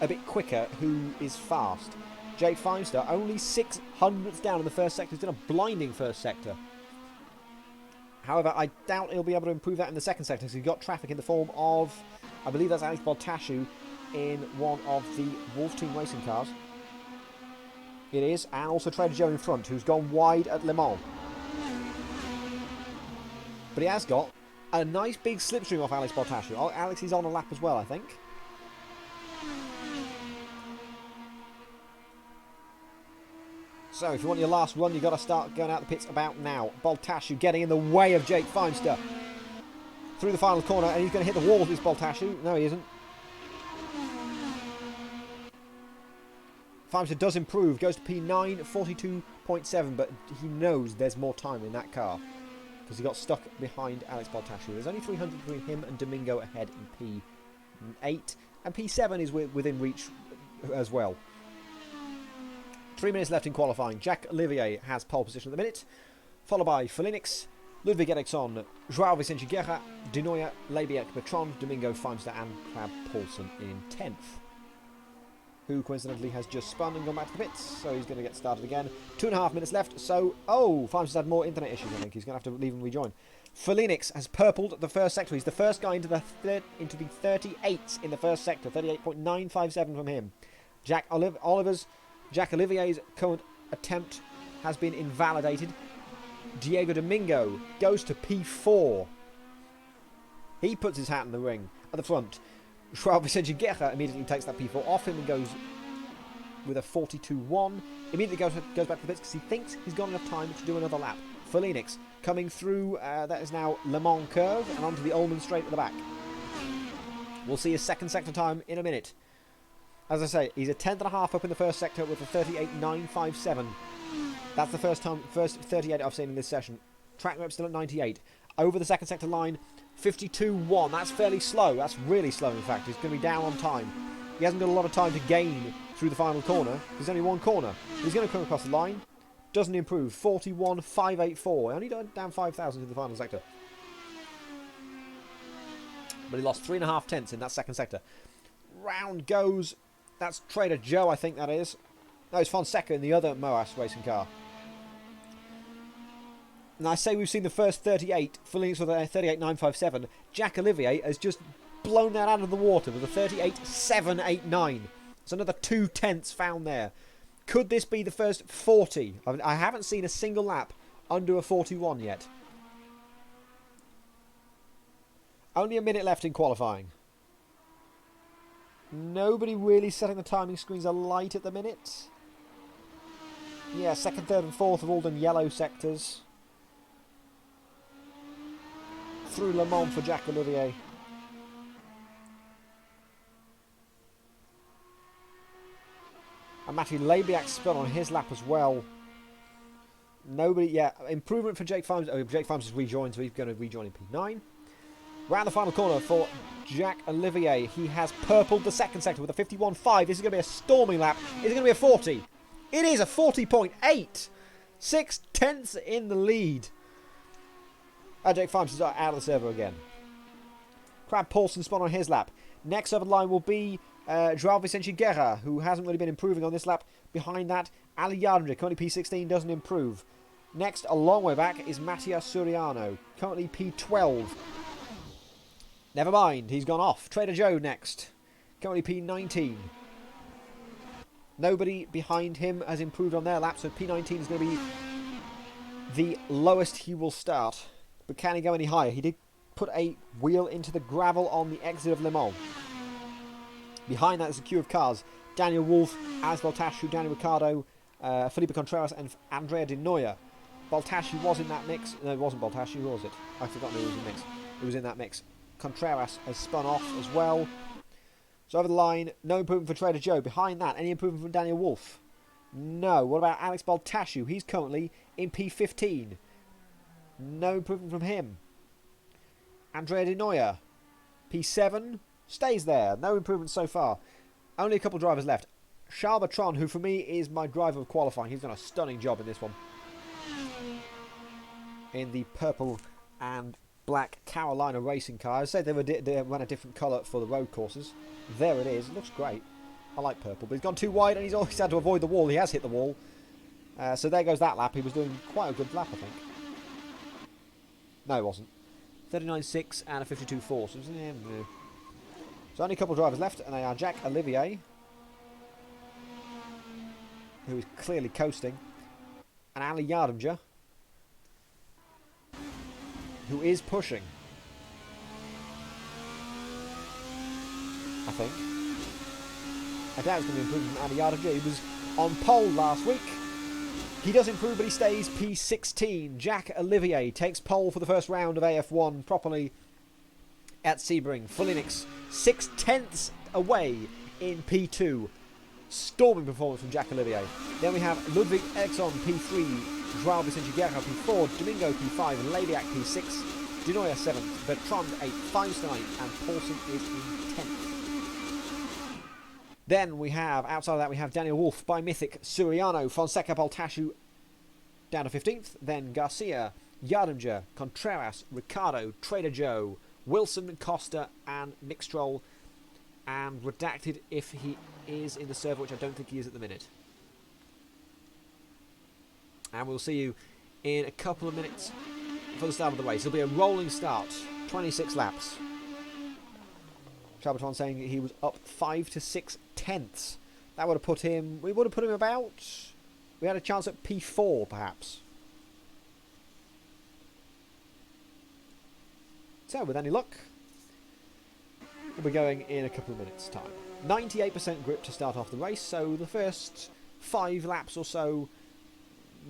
Speaker 1: a bit quicker who is fast. Jake Feimster, only 600ths down in the first sector. He's done a blinding first sector. However, I doubt he'll be able to improve that in the second sector, because he's got traffic in the form of, I believe that's Alex Boltashu in one of the Wolf Team racing cars. It is, and also Trader Joe in front, who's gone wide at Le Mans. But he has got a nice big slipstream off Alex Boltashu. Alex is on a lap as well, I think. So, if you want your last run, you've got to start going out the pits about now. Boltashu getting in the way of Jake Feimster. Through the final corner, and he's going to hit the wall with this Boltashu. No, he isn't. Feimster does improve, goes to P9, 42.7, but he knows there's more time in that car because he got stuck behind Alex Boltashu. There's only 300 between him and Domingo ahead in P8, and P7 is within reach as well. 3 minutes left in qualifying. Jack Olivier has pole position at the minute, followed by Felinix, Ludwig Eriksson, Joao Vicente Guerra, Denoya, Labiak, Bertrand, Domingo, Feimster and Crab Paulson in 10th. Who coincidentally has just spun and gone back to the pits, so he's going to get started again. 2.5 minutes left, so... Oh, Feimster's had more internet issues, I think. He's going to have to leave and rejoin. Felinix has purpled the first sector. He's the first guy into the 38s in the first sector. 38.957 from him. Jack Olivier's current attempt has been invalidated. Diego Domingo goes to P4. He puts his hat in the ring at the front. Joao Vicente Guerra immediately takes that P4 off him and goes with a 42.1. Immediately goes back to the pits because he thinks he's got enough time to do another lap. Felinix coming through, that is now Le Mans curve and onto the Ullman straight at the back. We'll see his second sector time in a minute. As I say, he's a 10.5 up in the first sector with a 38.957. That's the first 38 I've seen in this session. Track rep still at 98. Over the second sector line, 52.1. That's fairly slow. That's really slow, in fact. He's going to be down on time. He hasn't got a lot of time to gain through the final corner. There's only one corner. He's going to come across the line. Doesn't improve. 41.584. Only down 5,000 in the final sector. But he lost 3.5 tenths in that second sector. Round goes. That's Trader Joe, I think that is. No, it's Fonseca in the other Moas racing car. And I say we've seen the first 38, Felinix with a 38.957. Jack Olivier has just blown that out of the water with a 38.789. It's another 2 tenths found there. Could this be the first 40? I haven't seen a single lap under a 41 yet. Only a minute left in qualifying. Nobody really setting the timing screens alight at the minute. Yeah, second, third and fourth have all done yellow sectors. Through Le Mans for Jack Olivier. And Matthew Labiak spun on his lap as well. Nobody, yeah, improvement for Jake Feimster. Oh, Jake Feimster's rejoined, so he's going to rejoin in P9. Round the final corner for Jack Olivier. He has purpled the second sector with a 51.5. This is going to be a storming lap. Is it going to be a 40? It is a 40.8. 6 tenths in the lead. Jake Feimster's out of the server again. Crab Paulson spun on his lap. Next over the line will be Joao Vicente Guerra, who hasn't really been improving on this lap. Behind that, Ali Yadric, currently P16, doesn't improve. Next, a long way back, is Mattia Suriano, currently P12. Never mind, he's gone off. Trader Joe next, currently P19. Nobody behind him has improved on their lap, so P19 is going to be the lowest he will start. But can he go any higher? He did put a wheel into the gravel on the exit of Le Mans. Behind that is a queue of cars. Daniel Wolf, Alex Boltashu, Daniel Ricciardo, Felipe Contreras and Andrea Di Noia. Boltashu was in that mix. No, it wasn't Boltashu, who was it? I've forgotten who was in the mix. It was in that mix. Contreras has spun off as well. So over the line, no improvement for Trader Joe. Behind that, any improvement from Daniel Wolf? No. What about Alex Boltashu? He's currently in P15. No improvement from him. Andrea Di Noia, P7, stays there. No improvement so far. Only a couple of drivers left. Charbatron, who for me is my driver of qualifying. He's done a stunning job in this one. In the purple and black Carolina racing car. I said they ran a different colour for the road courses. There it is. It looks great. I like purple, but he's gone too wide and he's always had to avoid the wall. He has hit the wall. So there goes that lap. He was doing quite a good lap, I think. No, he wasn't. 39.6 and a 52.4. So there's only a couple of drivers left, and they are Jack Olivier, who is clearly coasting, and Ali Yardimja, who is pushing. I think. I doubt it's going to be improved from Ali Yardimja. He was on pole last week. He does improve, but he stays P16. Jack Olivier takes pole for the first round of AF1 properly at Sebring. Fulinix 6/10 away in P2. Storming performance from Jack Olivier. Then we have Ludwig Eriksson P3, Joao Vicente Guerra P4, Domingo P5, Ladiak P6, Dinoya 7th, Bertrand 8th, Feinstein, and Paulson is in 10th. Then we have, outside of that, we have Daniel Wolf by Mythic, Suriano, Fonseca Baltashu down to 15th. Then Garcia, Yardimja, Contreras, Ricardo, Trader Joe, Wilson, Costa, and Mixtrol. And redacted if he is in the server, which I don't think he is at the minute. And we'll see you in a couple of minutes for the start of the race. It'll be a rolling start, 26 laps. Charbatron saying he was up 5 to 6/10. That would have put him... We would have put him about... We had a chance at P4, perhaps. So, with any luck, we'll be going in a couple of minutes' time. 98% grip to start off the race, so the first 5 laps or so,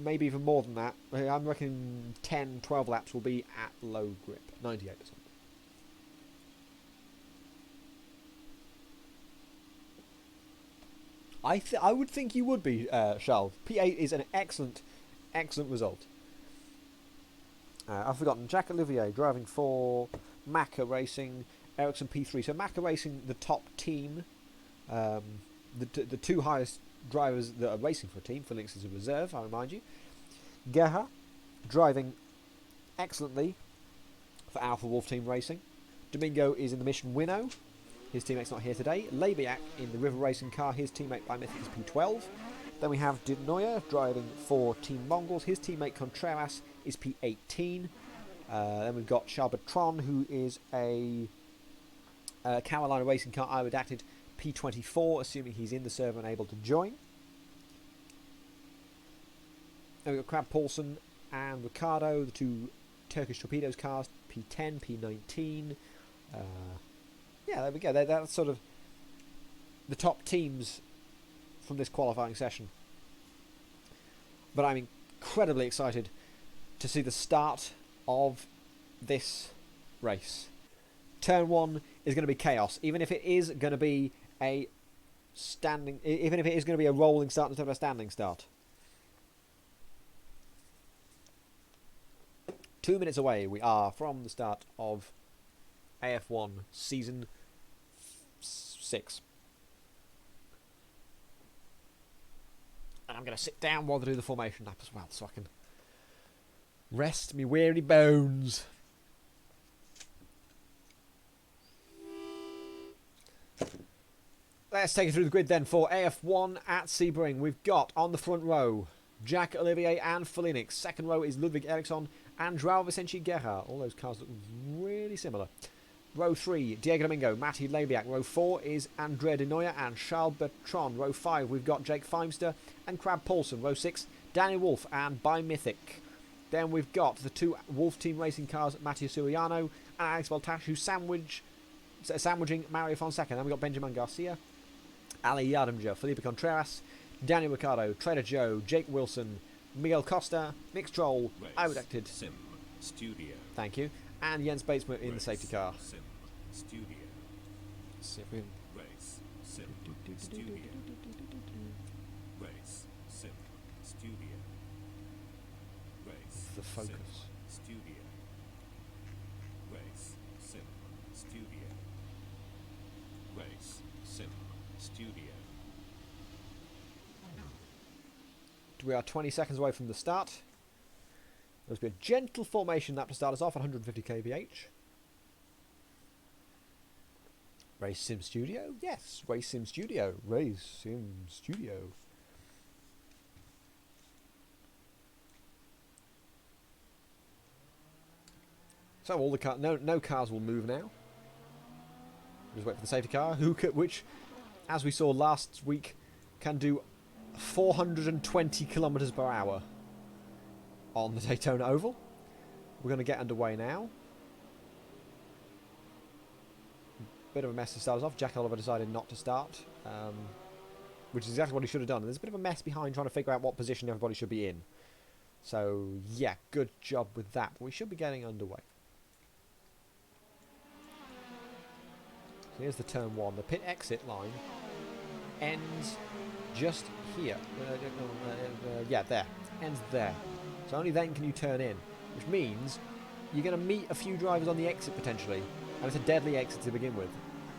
Speaker 1: maybe even more than that. I'm reckoning 10, 12 laps will be at low grip. 98%. I would think you would be, Charles. P8 is an excellent result. I've forgotten. Jack Olivier driving for Macca Racing, Ericsson P3. So Macca Racing, the top team, the two highest drivers that are racing for a team. Phoenix is a reserve, I remind you. Geha driving excellently for Alpha Wolf Team Racing. Domingo is in the Mission Winnow. His teammate's not here today. Labiak in the River Racing car. His teammate by Mythic is P12. Then we have Dinoya driving for Team Mongols. His teammate Contreras is P18. Then we've got Charbatron, who is a Carolina Racing car. I redacted P24, assuming he's in the server and able to join. Then we've got Crab Paulson and Ricardo, the two Turkish Torpedoes cars, P10, P19. Yeah, there we go. That's sort of the top teams from this qualifying session. But I'm incredibly excited to see the start of this race. Turn 1 is going to be chaos, even if it is going to be a rolling start instead of a standing start. 2 minutes away we are from the start of AF1 Season 6. And I'm going to sit down while they do the formation lap as well, so I can rest me weary bones. Let's take it through the grid then for AF1 at Sebring. We've got on the front row Jack Olivier and Fulinix. Second row is Ludwig Eriksson and Joao Vicente Guerra. All those cars look really similar. Row 3, Diego Domingo, Matty Labiak. Row 4 is Andrea De Noia and Charles Bertrand. Row 5, we've got Jake Feimster and Crab Paulson. Row 6, Daniel Wolf and By Mythic. Then we've got the two Wolf Team Racing cars, Matteo Suriano and Alex Voltash, sandwiching Mario Fonseca. Then we've got Benjamin Garcia, Ali Yardimja, Felipe Contreras, Daniel Ricardo, Trader Joe, Jake Wilson, Miguel Costa, Mixed Troll, I redacted.
Speaker 2: Sim Studio.
Speaker 1: Thank you. And Jens Batesman in the safety car.
Speaker 2: Sim Studio.
Speaker 1: See if we can...
Speaker 2: Race Sim Studio. Race Sim Studio. Race
Speaker 1: The focus.
Speaker 2: Sim Studio. Race Sim Studio. Race Sim Studio.
Speaker 1: We are 20 seconds away from the start. There's been a gentle formation lap to start us off at 150 kph. Race Sim Studio? Yes, Race Sim Studio. Race Sim Studio. So all the no cars will move now. Just wait for the safety car, which, as we saw last week, can do 420 kilometers per hour on the Daytona Oval. We're going to get underway now. Bit of a mess to start us off. Jack Oliver decided not to start, which is exactly what he should have done. There's a bit of a mess behind trying to figure out what position everybody should be in. So, yeah, good job with that. But we should be getting underway. So here's the turn 1. The pit exit line ends just here. Yeah, there. Ends there. So only then can you turn in. Which means you're going to meet a few drivers on the exit potentially. And it's a deadly exit to begin with.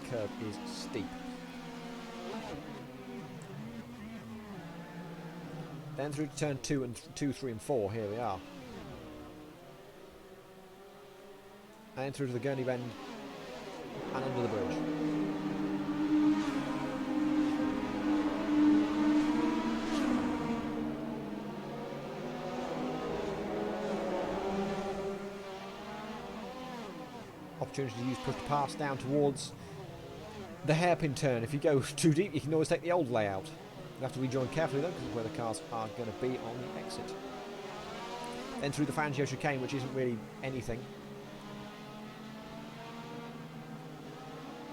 Speaker 1: That curve is steep. Then through to turn 2, 3 and 4. Here we are. And through to the Gurney Bend. And under the bridge. Opportunity to use push to pass down towards the hairpin turn. If you go too deep, you can always take the old layout. You have to rejoin carefully though, because it's where the cars are going to be on the exit. Then through the Fangio chicane, which isn't really anything.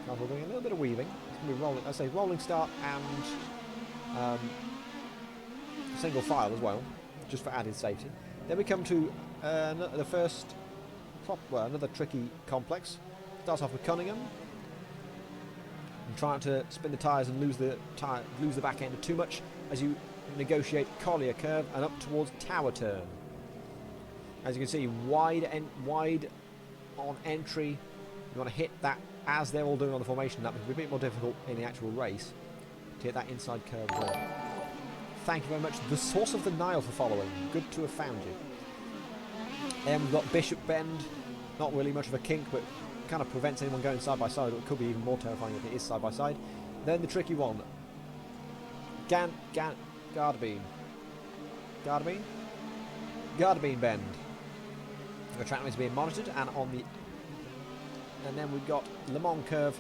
Speaker 1: We're doing a little bit of weaving. It's going to be rolling. I say rolling start and single file as well, just for added safety. Then we come to the first, another tricky complex. Starts off with Cunningham. And trying to spin the tyres and lose the back end too much as you negotiate Collier curve and up towards Tower turn. As you can see, wide on entry. You want to hit that as they're all doing on the formation. That would be a bit more difficult in the actual race to hit that inside curve there. Thank you very much, the source of the Nile, for following. Good to have found you. Then we've got Bishop Bend. Not really much of a kink, but kind of prevents anyone going side by side. It could be even more terrifying if it is side by side. Then the tricky one. Gardabean Bend. The track is being monitored, and then we've got Le Mans curve,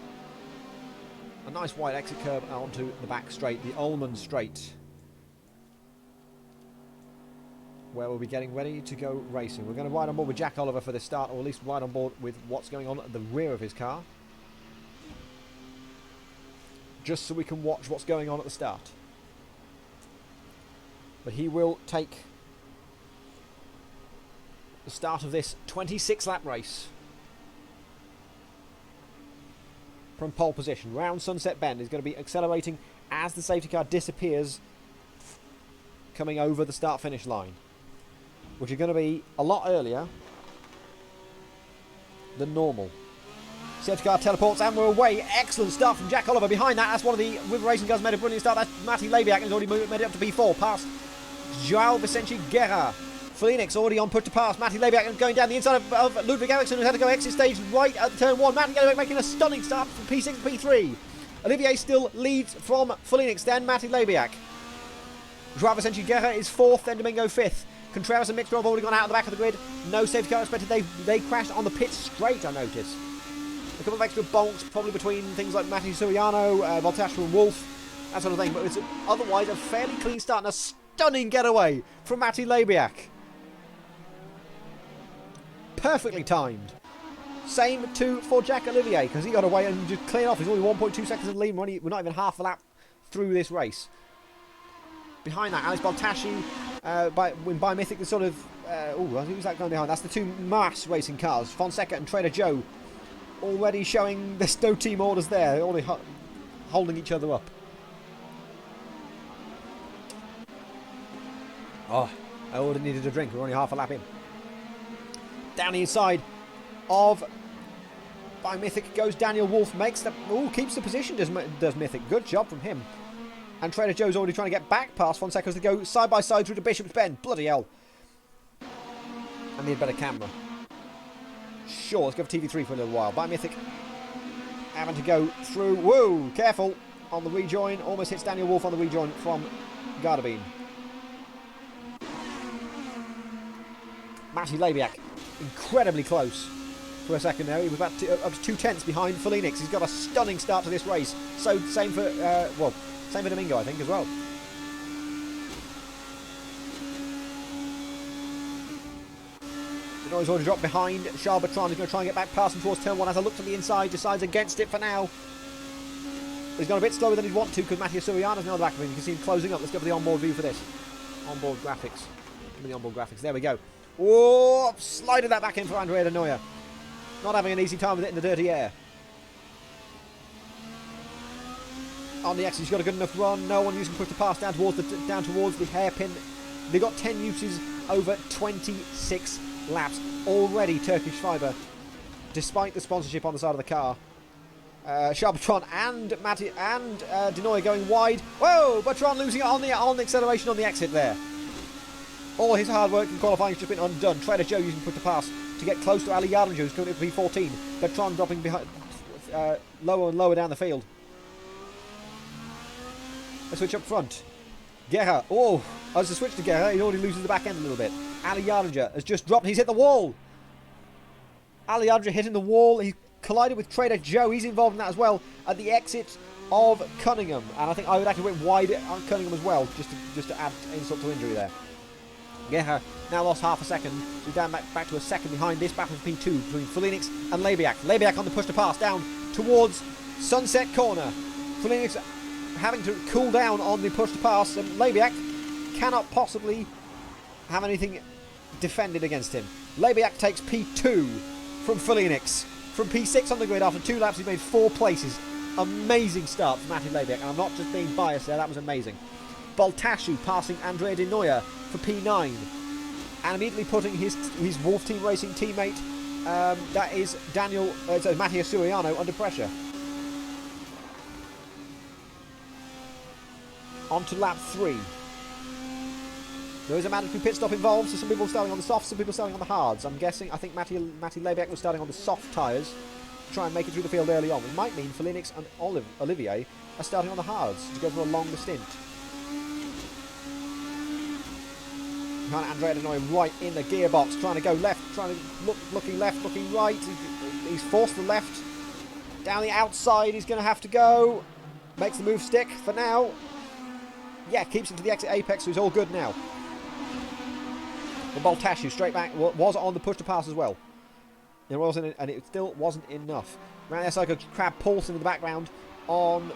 Speaker 1: a nice wide exit curve, and onto the back straight, the Ullman Straight, where we'll be getting ready to go racing. We're going to ride on board with Jack Oliver for this start, or at least ride on board with what's going on at the rear of his car, just so we can watch what's going on at the start. But he will take the start of this 26-lap race from pole position. Round Sunset Bend is going to be accelerating as the safety car disappears, coming over the start-finish line, which are going to be a lot earlier than normal. Safety car teleports and we're away. Excellent start from Jack Oliver. Behind that, that's one of the River Racing cars made a brilliant start. That's Matty Labiak, has already made it up to P4, past Joao Vicente Guerra. Phoenix already on put to pass. Matty Labiak going down the inside of Ludwig Eriksson, who's had to go exit stage right at turn 1. Matty Labiak making a stunning start from P6 to P3. Olivier still leads from Phoenix, then Matty Labiak. Joao Vicente Guerra is 4th, then Domingo 5th. Contreras and Mixed have already gone out of the back of the grid. No safety car expected. They crashed on the pit straight, I noticed. A couple of extra bonks, probably between things like Matthew Suriano, Voltaire and Wolf, that sort of thing. But it's otherwise a fairly clean start and a stunning getaway from Matty Labiak. Perfectly timed. Same too for Jack Olivier, because he got away and just cleared off. He's only 1.2 seconds in the lead. We're not even half a lap through this race. Behind that, Alex Baltashi, by Mythic, the sort of... who's that going behind? That's the two Mars racing cars, Fonseca and Trader Joe. Already showing there's no team orders there. They're already holding each other up. Oh, I already needed a drink. We're only half a lap in. Down the inside of by Mythic goes Daniel Wolf. Makes the keeps the position. Does Mythic. Good job from him. And Trader Joe's already trying to get back past Fonseca's to go side by side through to Bishop's Bend. Bloody hell. I need a better camera. Sure, let's go for TV3 for a little while. Mythic having to go through. Whoa, careful on the rejoin. Almost hits Daniel Wolf on the rejoin from Gardabean. Matty Labiak, incredibly close for a second there. He was about up to 2/10 behind Felinix. He's got a stunning start to this race. So same for same for Domingo, I think, as well. Denoy's already dropped behind. Charbatron is going to try and get back past him towards turn 1. Has a look to the inside, decides against it for now. He's gone a bit slower than he'd want to because Mattia Suriano's now on the back of him. You can see him closing up. Let's go for the onboard view for this. Onboard graphics. Give me the onboard graphics. There we go. Oh, slided that back in for Andrea De Neuer. Not having an easy time with it in the dirty air. On the exit, he's got a good enough run. No one using push to pass down towards the hairpin. They got 10 uses over 26 laps already. Turkish Fibre, despite the sponsorship on the side of the car. Charbatron and Matty and De Neuer going wide. Whoa! Batron losing it on the acceleration on the exit there. All his hard work in qualifying has just been undone. Trader Joe using push to pass to get close to Ali Yardimjo, who's coming up to P14. Batron dropping behind, lower and lower down the field. A switch up front. Guerra. Oh, as a switch to Guerra, he already loses the back end a little bit. Ali Yardimjo has just dropped. He's hit the wall. Ali Yardimjo hitting the wall. He collided with Trader Joe. He's involved in that as well at the exit of Cunningham. And I think I would actually went wide on Cunningham as well, just to add insult to injury there. Guerra now lost half a second. So he's down back to a second behind this battle of P2 between Felinix and Labiak. Labiak on the push to pass down towards Sunset Corner. Felinix having to cool down on the push to pass, and Labiak cannot possibly have anything defended against him. Labiak takes P2 from Felinix. From P6 on the grid after 2 laps, he's made 4 places. Amazing start from Matty Labiak, and I'm not just being biased there, that was amazing. Boltashu passing Andrea De Neuer for P9, and immediately putting his Wolf Team Racing teammate, that is Mattia Suriano, under pressure. On to lap 3. There is a mandatory pit stop involved, so some people starting on the softs, some people starting on the hards. I'm guessing, I think Matty Labiak was starting on the soft tyres to try and make it through the field early on. It might mean Felinix and Olivier are starting on the hards to go for a longer stint. Andrea De Neuer right in the gearbox, trying to go left, looking left, looking right. He's forced the left. Down the outside, he's going to have to go. Makes the move stick for now. Yeah, keeps it to the exit apex, so he's all good now. The Boltashu straight back was on the push to pass as well. It wasn't, and it still wasn't enough. Around there, so I could crab Paulson in the background on.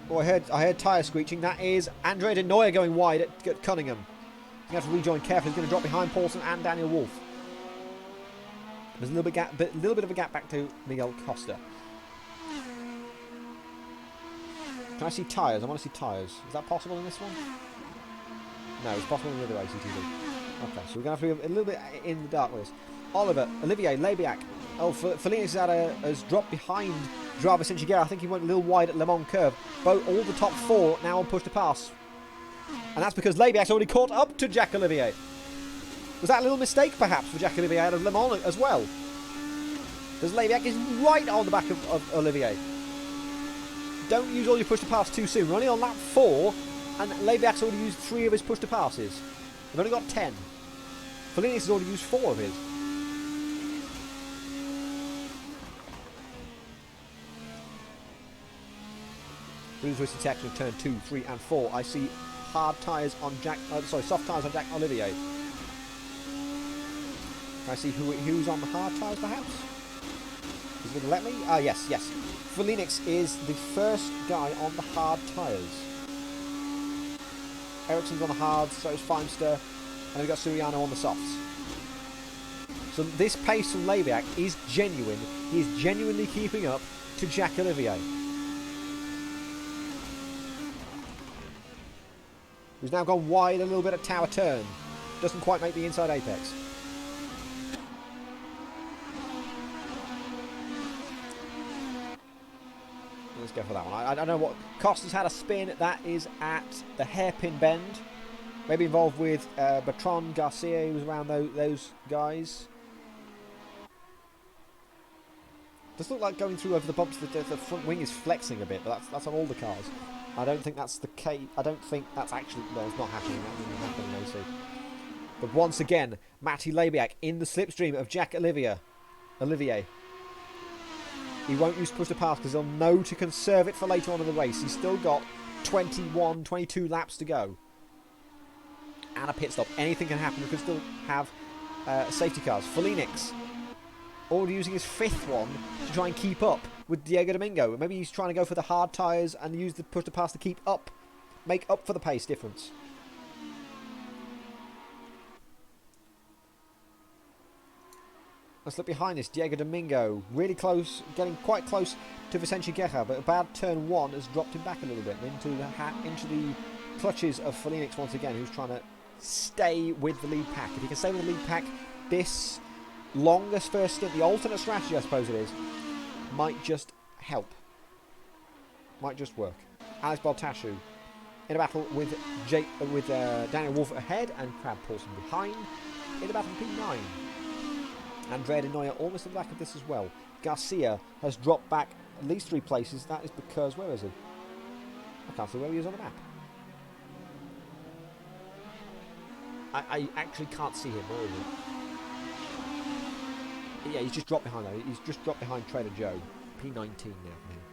Speaker 1: Oh, I heard tyre screeching. That is Andrea De Neuer going wide at Cunningham. You have to rejoin carefully. He's going to drop behind Paulson and Daniel Wolf. There's a little bit of a gap back to Miguel Costa. Can I see tyres? I want to see tyres. Is that possible in this one? No, it's possible in the other ACTV. Okay, so we're going to have to be a little bit in the dark with this. Olivier, Labiak. Oh, Felinix has dropped behind Joao Vicente Guerra. I think he went a little wide at Le Mans Curve. All the top 4 now on push to pass. And that's because Labiak's already caught up to Jacques Olivier. Was that a little mistake, perhaps, for Jacques Olivier out of Le Mans as well? Because Labiak is right on the back of Olivier. Don't use all your push to pass too soon. We're only on lap 4, and Labiak's already used 3 of his push to passes. We've only got 10. Felinix has already used 4 of his. Through the twisted section of turn 2, 3, and 4, I see hard tyres on soft tyres on Jacques Olivier. Can I see who's on the hard tyres, perhaps? Is he going to let me? Yes. Felinix is the first guy on the hard tyres. Ericsson's on the hards, so is Feimster, and we've got Suriano on the softs. So this pace from Labiak is genuine. He is genuinely keeping up to Jacques Olivier, who's now gone wide a little bit at Tower Turn. Doesn't quite make the inside apex. Let's go for that one. I don't know what... Costa's had a spin. That is at the hairpin bend. Maybe involved with Bertrand Garcia, who was around those guys. Does look like going through over the bumps. The front wing is flexing a bit, but that's on all the cars. I don't think that's the case. I don't think that's actually... No, it's not happening. That isn't happening, AC. But once again, Matty Labiak in the slipstream of Jack Olivier. He won't use push to pass because he'll know to conserve it for later on in the race. He's still got 21, 22 laps to go. And a pit stop. Anything can happen. We could still have safety cars. Felinix already using his 5th one to try and keep up with Diego Domingo. Maybe he's trying to go for the hard tyres and use the push to pass to keep up. Make up for the pace difference. Let's look behind this. Diego Domingo, really close, getting quite close to Vicente Guerra, but a bad turn 1 has dropped him back a little bit into the clutches of Felinix once again, who's trying to stay with the lead pack. If he can stay with the lead pack, this longest first stint, the alternate strategy I suppose it is, might just help. Might just work. Alex Baltashu in a battle with Daniel Wolf ahead and Crab Paulson behind in a battle for P9. Andrea De Neuer almost at the back of this as well. Garcia has dropped back at least 3 places. That is because, where is he? I can't see where he is on the map. I actually can't see him. Where is he? Yeah, he's just dropped behind though. He's just dropped behind Trader Joe. P19 now for him.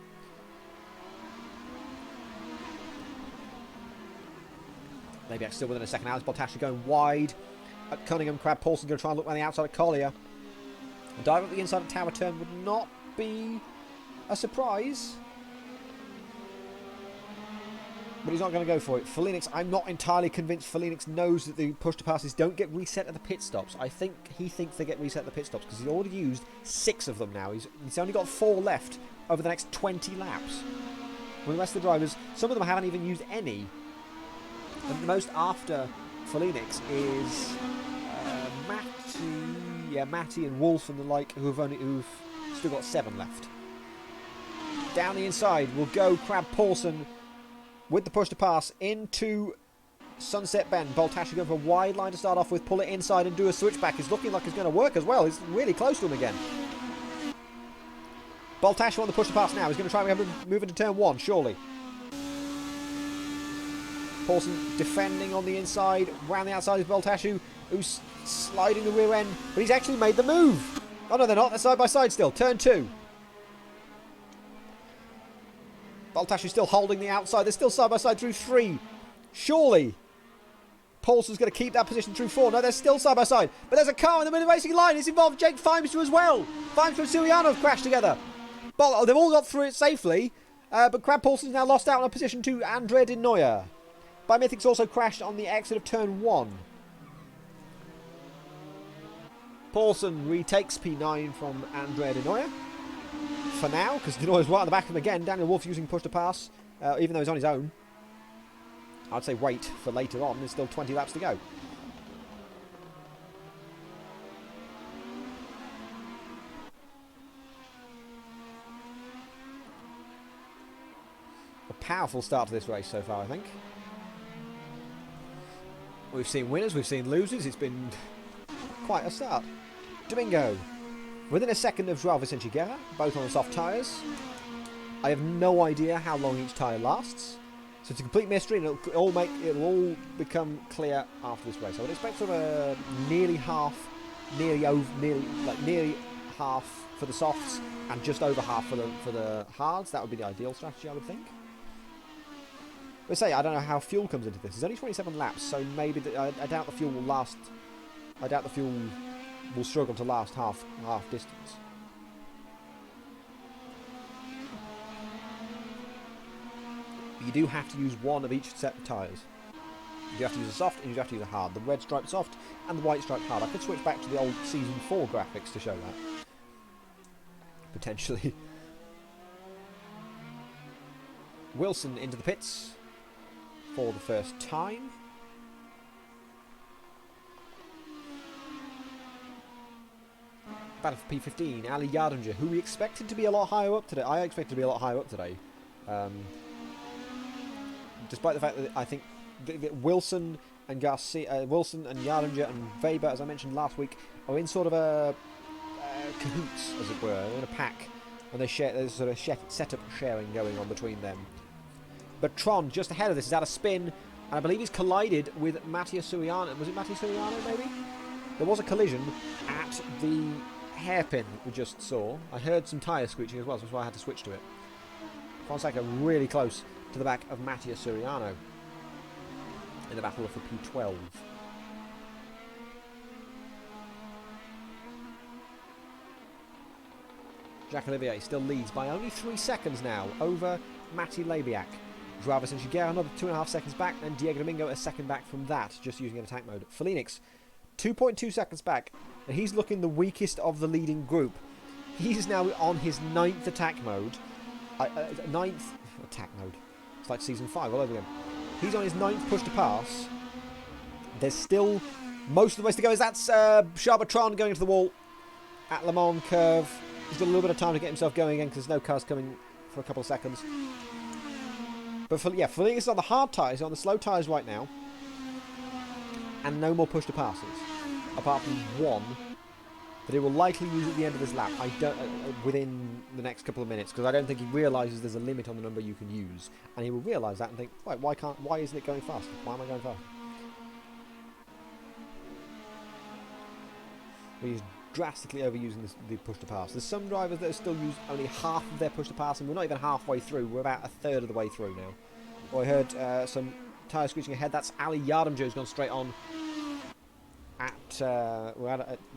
Speaker 1: Maybe still within a second. Alex Baltasha going wide at Cunningham. Crab Paulson going to try and look around the outside of Collier. A dive at the inside of Tower Turn would not be a surprise. But he's not going to go for it. Felinix, I'm not entirely convinced Felinix knows that the push to passes don't get reset at the pit stops. I think he thinks they get reset at the pit stops because he's already used 6 of them now. He's only got 4 left over the next 20 laps. When the rest of the drivers, some of them haven't even used any. And the most after Felinix is Matty and Wolf and the like, who've still got 7 left. Down the inside will go Crab Paulson with the push to pass into Sunset Bend. Baltasha going for a wide line to start off with, pull it inside and do a switchback. It's looking like it's going to work as well. It's really close to him again. Baltasha on the push to pass now. He's going to try and move into turn 1, surely. Paulson defending on the inside. Round the outside is Baltashu, who's sliding the rear end, but he's actually made the move. Oh no, they're not. They're side by side still. Turn 2. Baltashu's still holding the outside. They're still side by side through 3. Surely Paulson's going to keep that position through 4. No, they're still side by side. But there's a car in the middle racing line. It's involved Jake Feimster as well. Feimster and Siriano have crashed together. They've all got through it safely. But Crab Paulson's now lost out on a position to Andrea De Neuer. Bimythic's also crashed on the exit of turn 1. Paulson retakes P9 from Andrea De Neuer. For now, because De Neuer's right on the back of him again. Daniel Wolf using push to pass, even though he's on his own. I'd say wait for later on. There's still 20 laps to go. A powerful start to this race so far, I think. We've seen winners, we've seen losers. It's been quite a start. Domingo, within a second of Joao Vicente Guerra, both on the soft tyres. I have no idea how long each tyre lasts. So it's a complete mystery, and it'll all become clear after this race. I would expect sort of nearly half for the softs and just over half for the hards. That would be the ideal strategy, I would think. But say, I don't know how fuel comes into this. There's only 27 laps, so maybe I doubt the fuel will last. I doubt the fuel will struggle to last half distance. But you do have to use one of each set of tyres. You have to use a soft and you have to use a hard. The red striped soft and the white striped hard. I could switch back to the old Season 4 graphics to show that. Potentially. Wilson into the pits for the first time. Battle for P15, Ali Yardinger, who we expected to be a lot higher up today. I expected to be a lot higher up today. Despite the fact that I think that Wilson and Wilson and Jardinger and Weber, as I mentioned last week, are in sort of a cahoots, as it were. They're in a pack, and there's sort of setup sharing going on between them. But Tron, just ahead of this, is out of spin, and I believe he's collided with Mattia Suriano. Was it Mattia Suriano, maybe? There was a collision at the hairpin we just saw. I heard some tyres screeching as well, so that's why I had to switch to it. Fonseca really close to the back of Mattia Suriano in the battle for P12. Jacques Olivier still leads by only 3 seconds now over Matti Labiak. Joao Vicente another 2.5 seconds back, and Diego Domingo a second back from that, just using an attack mode. Felinix, 2.2 seconds back, and he's looking the weakest of the leading group. He's now on his 9th attack mode. 9th attack mode. It's like season 5 all over again. He's on his 9th push to pass. There's still most of the ways to go. That's Charbatron going into the wall at Le Mans curve. He's got a little bit of time to get himself going again because there's no cars coming for a couple of seconds. But Felinix is on the hard tyres, on the slow tyres right now. And no more push to passes. Apart from one that he will likely use at the end of this lap. I don't within the next couple of minutes, because I don't think he realises there's a limit on the number you can use, and he will realise that and think, right, why isn't it going faster? Why am I going faster? He's drastically overusing the push to pass. There's some drivers that still use only half of their push to pass, and we're not even halfway through. We're about a third of the way through now. Well, I heard some tyre screeching ahead. That's Ali Yardimjo who's gone straight on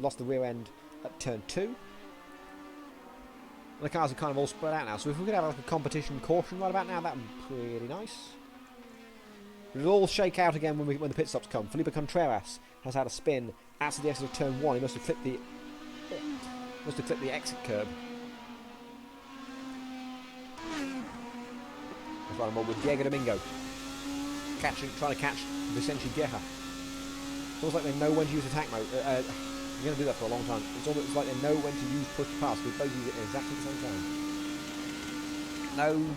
Speaker 1: lost the rear end at turn 2. And the cars are kind of all spread out now, so if we could have like a competition caution right about now, that would be pretty nice. It'll all shake out again when the pit stops come. Felipe Contreras has had a spin at the exit of turn 1. He must have clipped the exit curb. That's right, I'm on with Diego Domingo trying to catch Vicente Guerra. It's almost like they know when to use attack mode. They're going to do that for a long time. It's almost like they know when to use push to pass. We both use it at exactly the same time.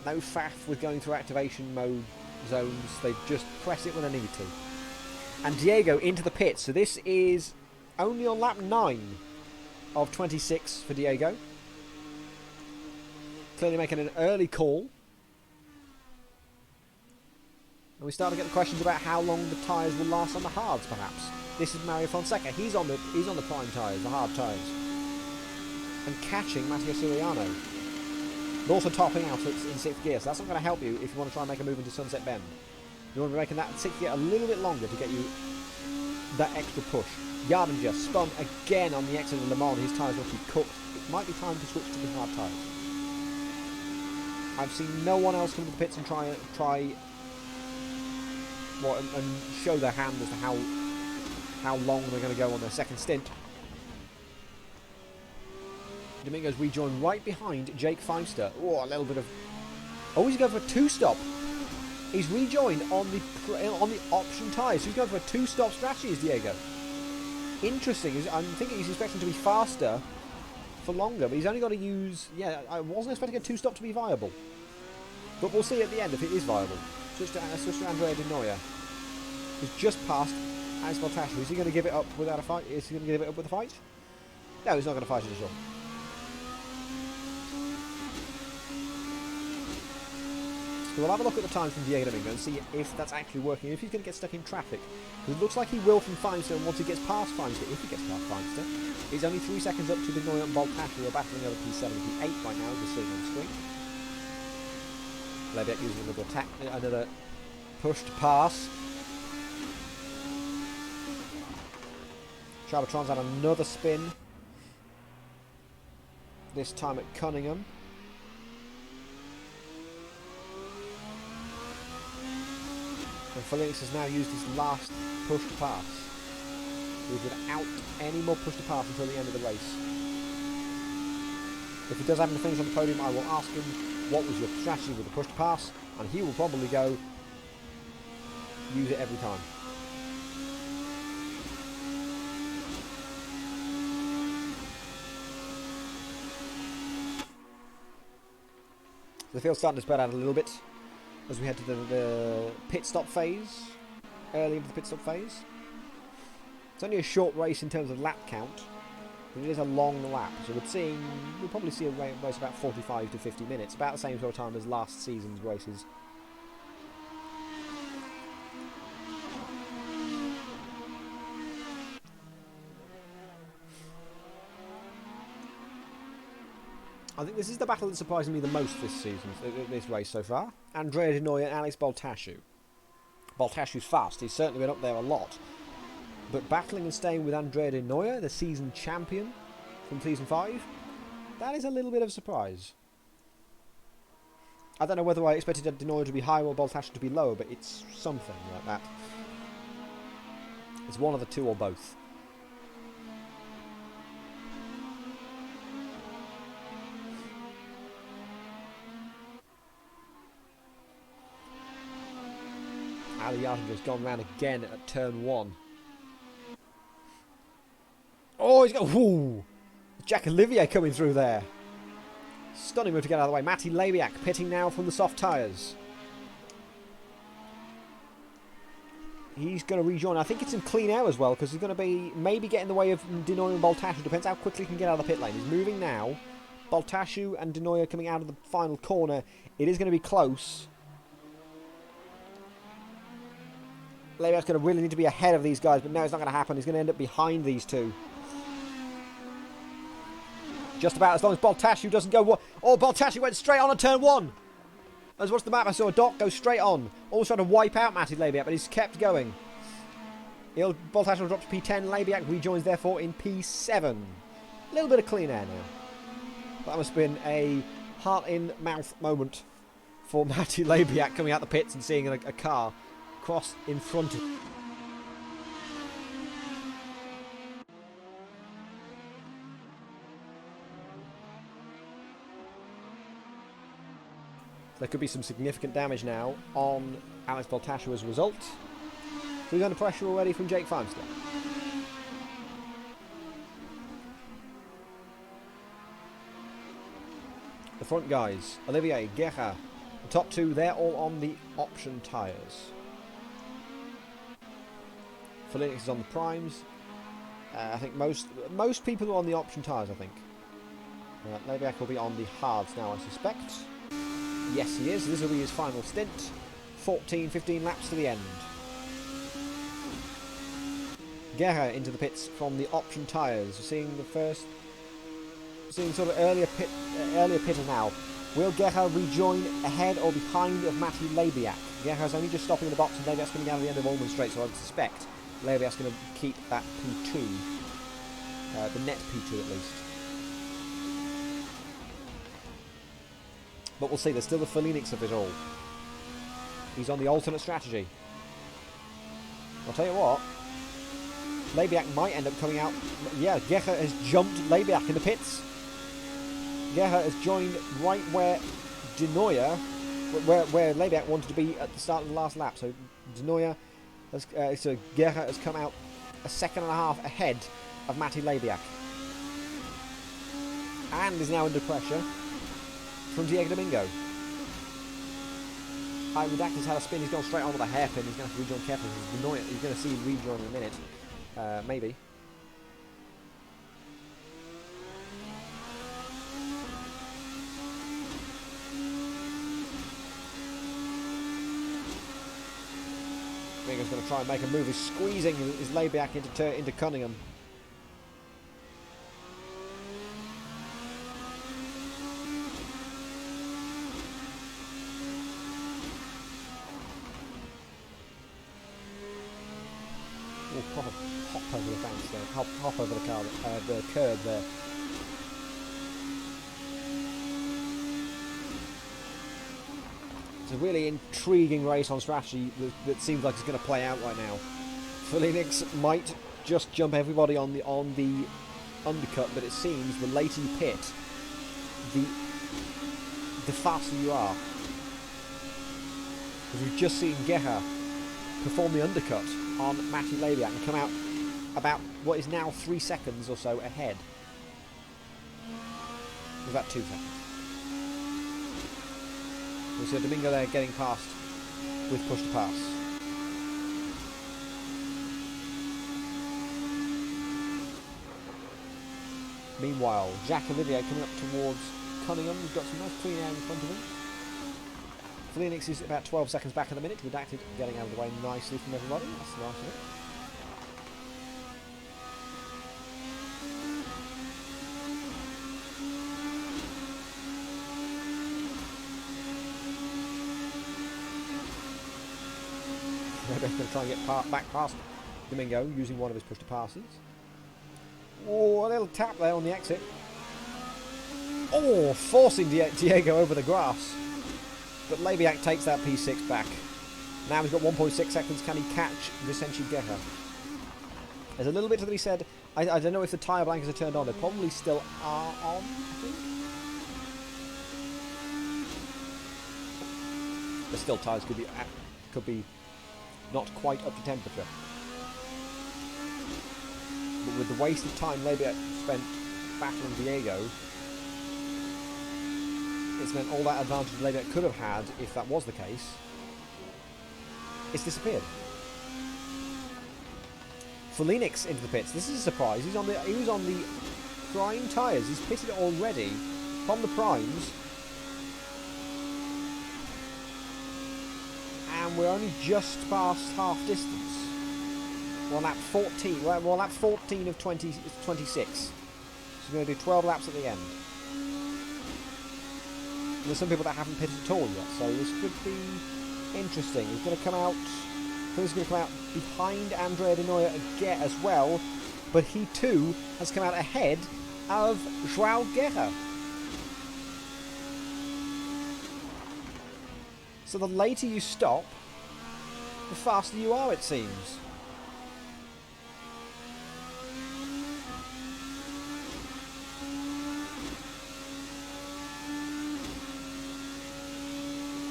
Speaker 1: No faff with going through activation mode zones. They just press it when they need to. And Diego into the pits. So this is only on lap 9 of 26 for Diego. Clearly making an early call. And we start to get the questions about how long the tyres will last on the hards, perhaps. This is Mario Fonseca. He's on the prime tyres, the hard tyres. And catching Matteo Suriano. And also topping out in 6th gear, so that's not going to help you if you want to try and make a move into Sunset Bend. You want to be making that 6th gear a little bit longer to get you that extra push. Yardinger spun again on the exit of Le Mans. His tyres must be cooked. It might be time to switch to the hard tyres. I've seen no one else come to the pits and try and show their hand as to how long they're going to go on their second stint. Domingo's rejoined right behind Jake Feimster. Oh, a little bit of... Oh, he's going for a 2-stop. He's rejoined on the option tyres. So he's going for a 2-stop strategy, is Diego. Interesting. I'm thinking he's expecting to be faster for longer, but he's only got to use... Yeah, I wasn't expecting a 2-stop to be viable. But we'll see at the end if it is viable. Switch to Andrea Di Noia, who's just passed Alex Voltasio. Is he going to give it up without a fight? Is he going to give it up with a fight? No, he's not going to fight it at all. So we'll have a look at the times from Diego Domingo and see if that's actually working, if he's going to get stuck in traffic. Because it looks like he will from Feimster, and once he gets past Feimster, if he gets past Feimster, he's only 3 seconds up to Di Noia and Voltasio, who are battling over P7 and P8 right now, as we're seeing on the screen. Leviat using another push to pass. Charbatron's had another spin. This time at Cunningham. And Felix has now used his last push to pass. He's without any more push to pass until the end of the race. If he does happen to finish on the podium, I will ask him, what was your strategy with the push to pass? And he will probably go, use it every time. The field's starting to spread out a little bit as we head to the pit stop phase. Early into the pit stop phase. It's only a short race in terms of lap count, but it is a long lap. So we'll probably see a race about 45 to 50 minutes, about the same sort of time as last season's races. I think this is the battle that's surprising me the most this season, this race so far. Andrea Di Noia and Alex Baltasciu. Baltasciu's fast, he's certainly been up there a lot. But battling and staying with Andrea Di Noia, the season champion from Season 5, that is a little bit of a surprise. I don't know whether I expected Di Noia to be higher or Baltasciu to be lower, but it's something like that. It's one of the two or both. Aliatinga's gone round again at turn 1. Oh, he's got... Whoo! Jack Olivier coming through there. Stunning move to get out of the way. Matti Labiak pitting now from the soft tyres. He's going to rejoin. I think it's in clean air as well, because he's going to be maybe get in the way of Di Noia and Baltasciu. Depends how quickly he can get out of the pit lane. He's moving now. Baltasciu and Di Noia coming out of the final corner. It is going to be close. Labiak's going to really need to be ahead of these guys, but no, it's not going to happen. He's going to end up behind these two. Just about as long as Baltasciu doesn't go... Oh, Baltasciu went straight on at turn 1. As watched the map, I saw a dot go straight on. Almost trying to wipe out Matti Labiak, but he's kept going. Baltasciu will drop to P10. Labiak rejoins, therefore, in P7. A little bit of clean air now. That must have been a heart-in-mouth moment for Matti Labiak coming out the pits and seeing a car cross in front of him. There could be some significant damage now on Alex Baltasciu as a result. So he's under pressure already from Jake Feimster. The front guys, Olivier, Guerra, the top two, they're all on the option tyres. Felix is on the primes. I think most people are on the option tyres, I think. Labiak will be on the hards now, I suspect. Yes, he is. This will be his final stint. 15 laps to the end. Guerra into the pits from the option tyres. Seeing sort of earlier pitter now. Will Guerra rejoin ahead or behind of Matti Labiak? Guerra's only just stopping in the box and Labiak's coming out of the end of Allman Straight, so I would suspect Labiak's going to keep that P2. The net P2 at least. But we'll see, there's still the Felix of it all. He's on the alternate strategy. I'll tell you what, Labiak might end up coming out. Yeah, Guerra has jumped Labiak in the pits. Guerra has joined right where Di Noia, where Labiak wanted to be at the start of the last lap. So Di Noia, so Guerra has come out a second and a half ahead of Matti Labiak. And is now under pressure from Diego Domingo. Redactor's had a spin, he's gone straight on with a hairpin, he's going to have to rejoin carefully. He's going to see him rejoin in a minute. Maybe. Domingo's going to try and make a move, he's squeezing his Labiak into Cunningham. Proper hop over the fence there, hop over the curb there. It's a really intriguing race on strategy that seems like it's going to play out right now. Felix might just jump everybody on the undercut, but it seems the later you pit, the faster you are. Because we've just seen Guerra perform the undercut on Matti Labiak and come out about what is now 3 seconds or so ahead. About 2 seconds. We see Domingo there getting past with push to pass. Meanwhile, Jack Olivier coming up towards Cunningham. He's got some nice clean air in front of him. Phoenix is about 12 seconds back at the minute. Redacted getting out of the way nicely from everybody. That's nice of it. They're going to try and get back past Domingo using one of his push to passes. Oh, a little tap there on the exit. Oh, forcing Diego over the grass. But Lebiak takes that P6 back. Now he's got 1.6 seconds. Can he catch Vicente Guerra? There's a little bit to be said. I don't know if the tyre blankets are turned on. They probably still are on, I think. But still, tyres could be not quite up to temperature. But with the waste of time Lebiak spent battling Diego, it's meant all that advantage Lebiak could have had, if that was the case, it's disappeared. Felinix into the pits. This is a surprise. He was on the prime tyres. He's pitted already from the primes. And we're only just past half distance. We're on lap 14. We're on lap 14 of 26. So we're going to do 12 laps at the end. And there's some people that haven't pitted at all yet, so this could be interesting. He's going to come out. He's going to come out behind Andrea De Noia again as well, but he too has come out ahead of João Guerra. So the later you stop, the faster you are, it seems.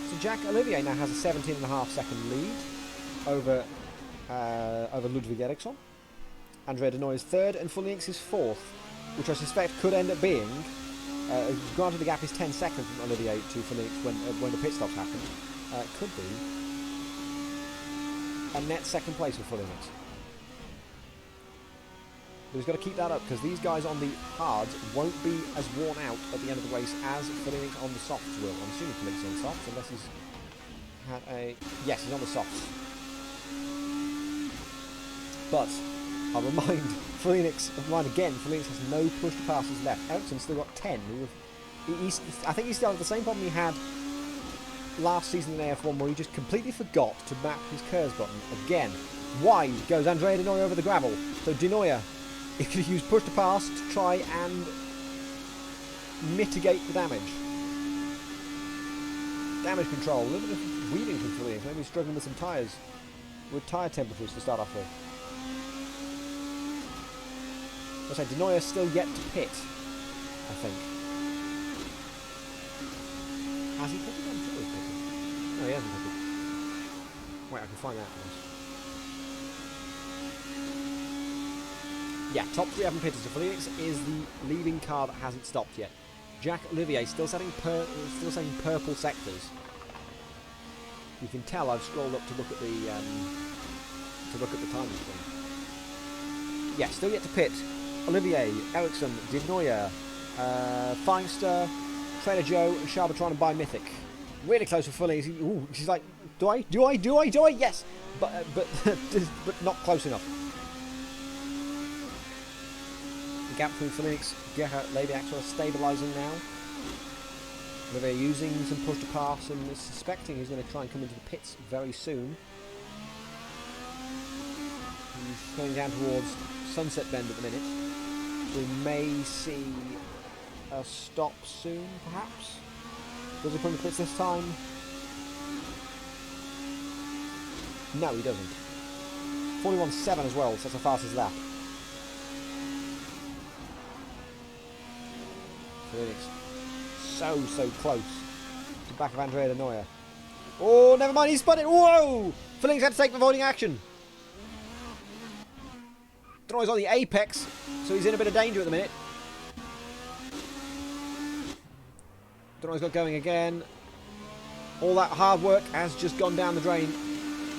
Speaker 1: So Jack Olivier now has a 17.5 second lead over Ludwig Eriksson. Andrea De Noia is third and Fulinx is fourth, which I suspect could end up being, granted the gap is 10 seconds from Olivier to Fulinx when the pit stops happen, could be a net second place for Fulinx. But he's got to keep that up because these guys on the hards won't be as worn out at the end of the race as Fulinx on the softs will. I'm assuming Fulinx is on the softs unless he's had a... Yes, he's on the softs. But I'll remind again, Fulinx has no push to passes left. Eriksson's still got 10. I think he still has the same problem he had last season in AF1 where he just completely forgot to map his curves button again. Wide goes Andrea De Noia over the gravel. So De Noia, he could use push to pass to try and mitigate the damage. Damage control, a little bit of weaving from Fulinx. Maybe he's struggling with some tyres, with tyre temperatures to start off with. I say De Noia still yet to pit, I think. Has he pitted? I'm sure he's pitted. No, he hasn't pitted. Wait, I can find out for us. Yeah, top three haven't pitted. So Felix is the leading car that hasn't stopped yet. Jack Olivier still setting purple sectors. You can tell I've scrolled up to look at the timing thing. Yeah, still yet to pit. Olivier, Eriksson, De Noia, Feinster, Trader Joe, and Sharbatron and By Mythic. Really close for Fully. Ooh, she's like, do I? Yes, but not close enough. The gap between Felix, Gerhard, Lady Axel are stabilising now. Olivier using some push to pass and is suspecting he's going to try and come into the pits very soon. He's going down towards Sunset Bend at the minute. We may see a stop soon, perhaps. Does he put in the pits this time? No, he doesn't. 41.7 as well, so that's the fastest lap. Felix, so close to the back of Andrea De Noia. Oh, never mind, he spun it. Whoa! Felix had to take avoiding action. De Noia's on the apex, so he's in a bit of danger at the minute. De Noia's got going again. All that hard work has just gone down the drain.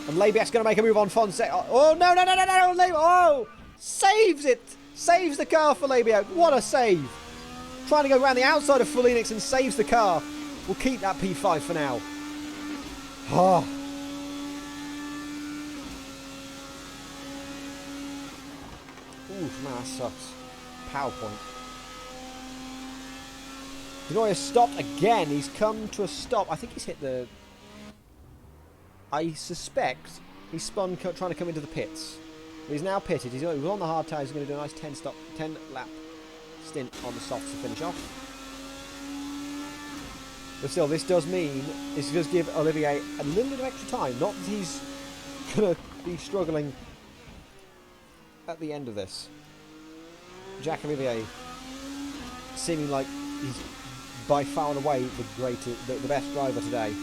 Speaker 1: And Labiak's going to make a move on Fonseca. Oh, no, no, no, no, no, no. Oh, saves it. Saves the car for Labiak. What a save. Trying to go around the outside of Felix and saves the car. We'll keep that P5 for now. Oh. Oof, man, that sucks. PowerPoint. Denoy stopped again. He's come to a stop. I think he's hit the... I suspect he spun trying to come into the pits. But he's now pitted. He was on the hard tyres. He's going to do a nice 10 lap stint on the softs to finish off. But still, this does give Olivier a little bit of extra time. Not that he's going to be struggling at the end of this. Jacques Olivier seeming like he's by far and away the best driver today.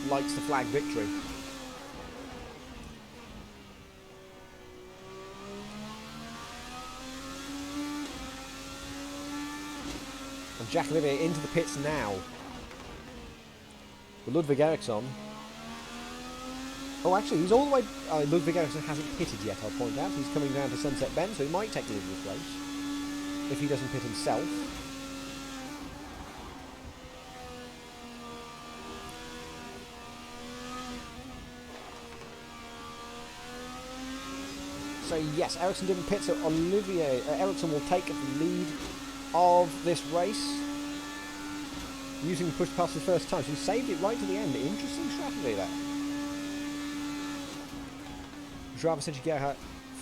Speaker 1: Likes to flag victory. And Jacques Olivier into the pits now. With Ludwig Eriksson. Oh, actually, he's all the way... Ludwig Eriksson hasn't pitted yet, I'll point out. He's coming down to Sunset Bend, so he might take the lead of this race. If he doesn't pit himself. So yes, Eriksson didn't pit, so Eriksson will take the lead of this race. Using the push pass the first time, so he saved it right to the end. Interesting strategy there. Joao Vicente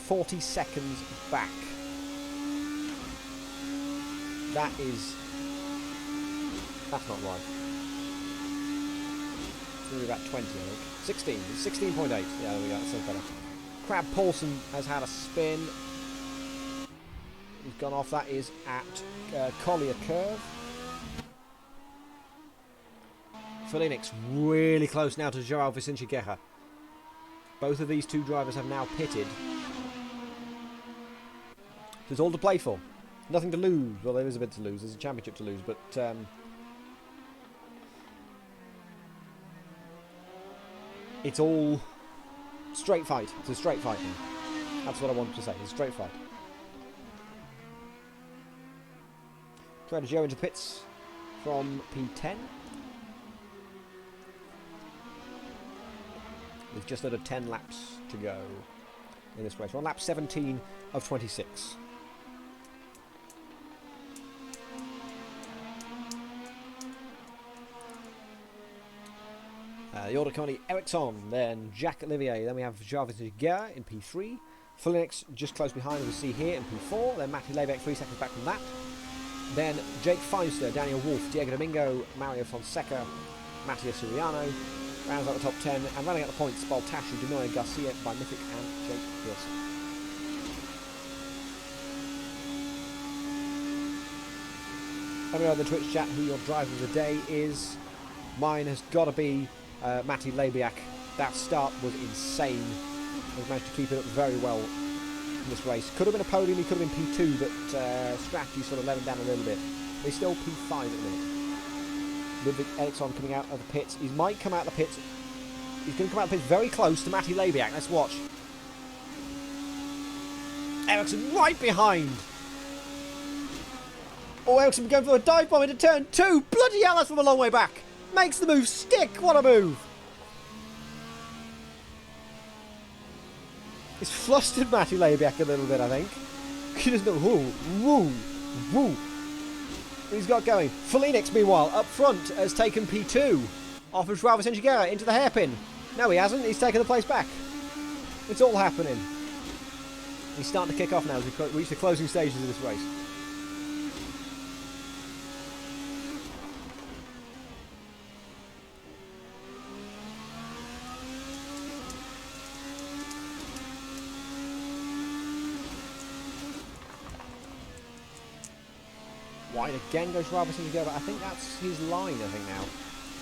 Speaker 1: 40 seconds back. That's not right. It's going to be about 20, I think. 16. 16.8. Yeah, there we go. That sounds better. Crab Paulson has had a spin. He's gone off. That is at Collier Curve. Felix really close now to Joao Vicente Guerra. Both of these two drivers have now pitted. There's all to play for. Nothing to lose. Well, there is a bit to lose. There's a championship to lose, but it's all straight fight. It's a straight fight now. That's what I wanted to say. It's a straight fight. Trying to go into pits from P10. With just under 10 laps to go in this race. We're on lap 17 of 26. The order currently Eriksson, then Jacques Olivier, then we have Jarvis Guerre in P3, Felix just close behind, as we see here, in P4, then Matty Lebeck 3 seconds back from that, then Jake Feinster, Daniel Wolf, Diego Domingo, Mario Fonseca, Mattia Suriano, rounds out the top 10, and running out the points, Baltashu, Denoy, Garcia, Magnific, and Jake Wilson. Let me know in the Twitch chat who your driver of the day is. Mine has got to be Matty Lebiak. That start was insane. He's managed to keep it up very well in this race. Could have been a podium, he could have been P2, but strategy sort of let him down a little bit. But he's still P5 at the minute. Ludwig Eriksson coming out of the pits. He might come out of the pits. He's going to come out of the pits very close to Matty Lebiak. Let's watch. Eriksson right behind. Oh, Eriksson going for a dive bomb into turn 2. Bloody hell, that's from a long way back. Makes the move stick. What a move. It's flustered Matty Lebiak a little bit, I think. He doesn't know. Woo, woo, woo. He's got going. Felix, meanwhile, up front, has taken P2 off of Joao Vicente Guerra into the hairpin. No, he hasn't. He's taken the place back. It's all happening. He's starting to kick off now as we reach the closing stages of this race. Wide again goes Robinson to go, but I think that's his line, I think, now.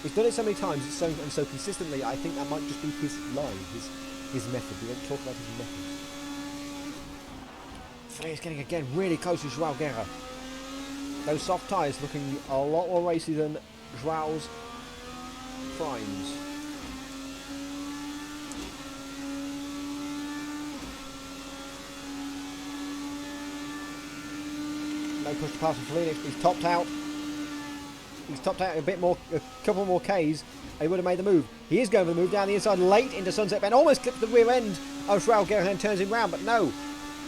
Speaker 1: He's done it so many times and so consistently, I think that might just be his line, his method. We don't talk about his method. Freya's getting again really close to Joao Guerra. Those soft tyres looking a lot more racy than Joao's primes. No push to pass from Felix, but he's topped out. He's topped out a bit more, a couple more Ks, and he would have made the move. He is going for the move down the inside, late into Sunset Bend, almost clips the rear end of Joao Guerra and turns him round, but no.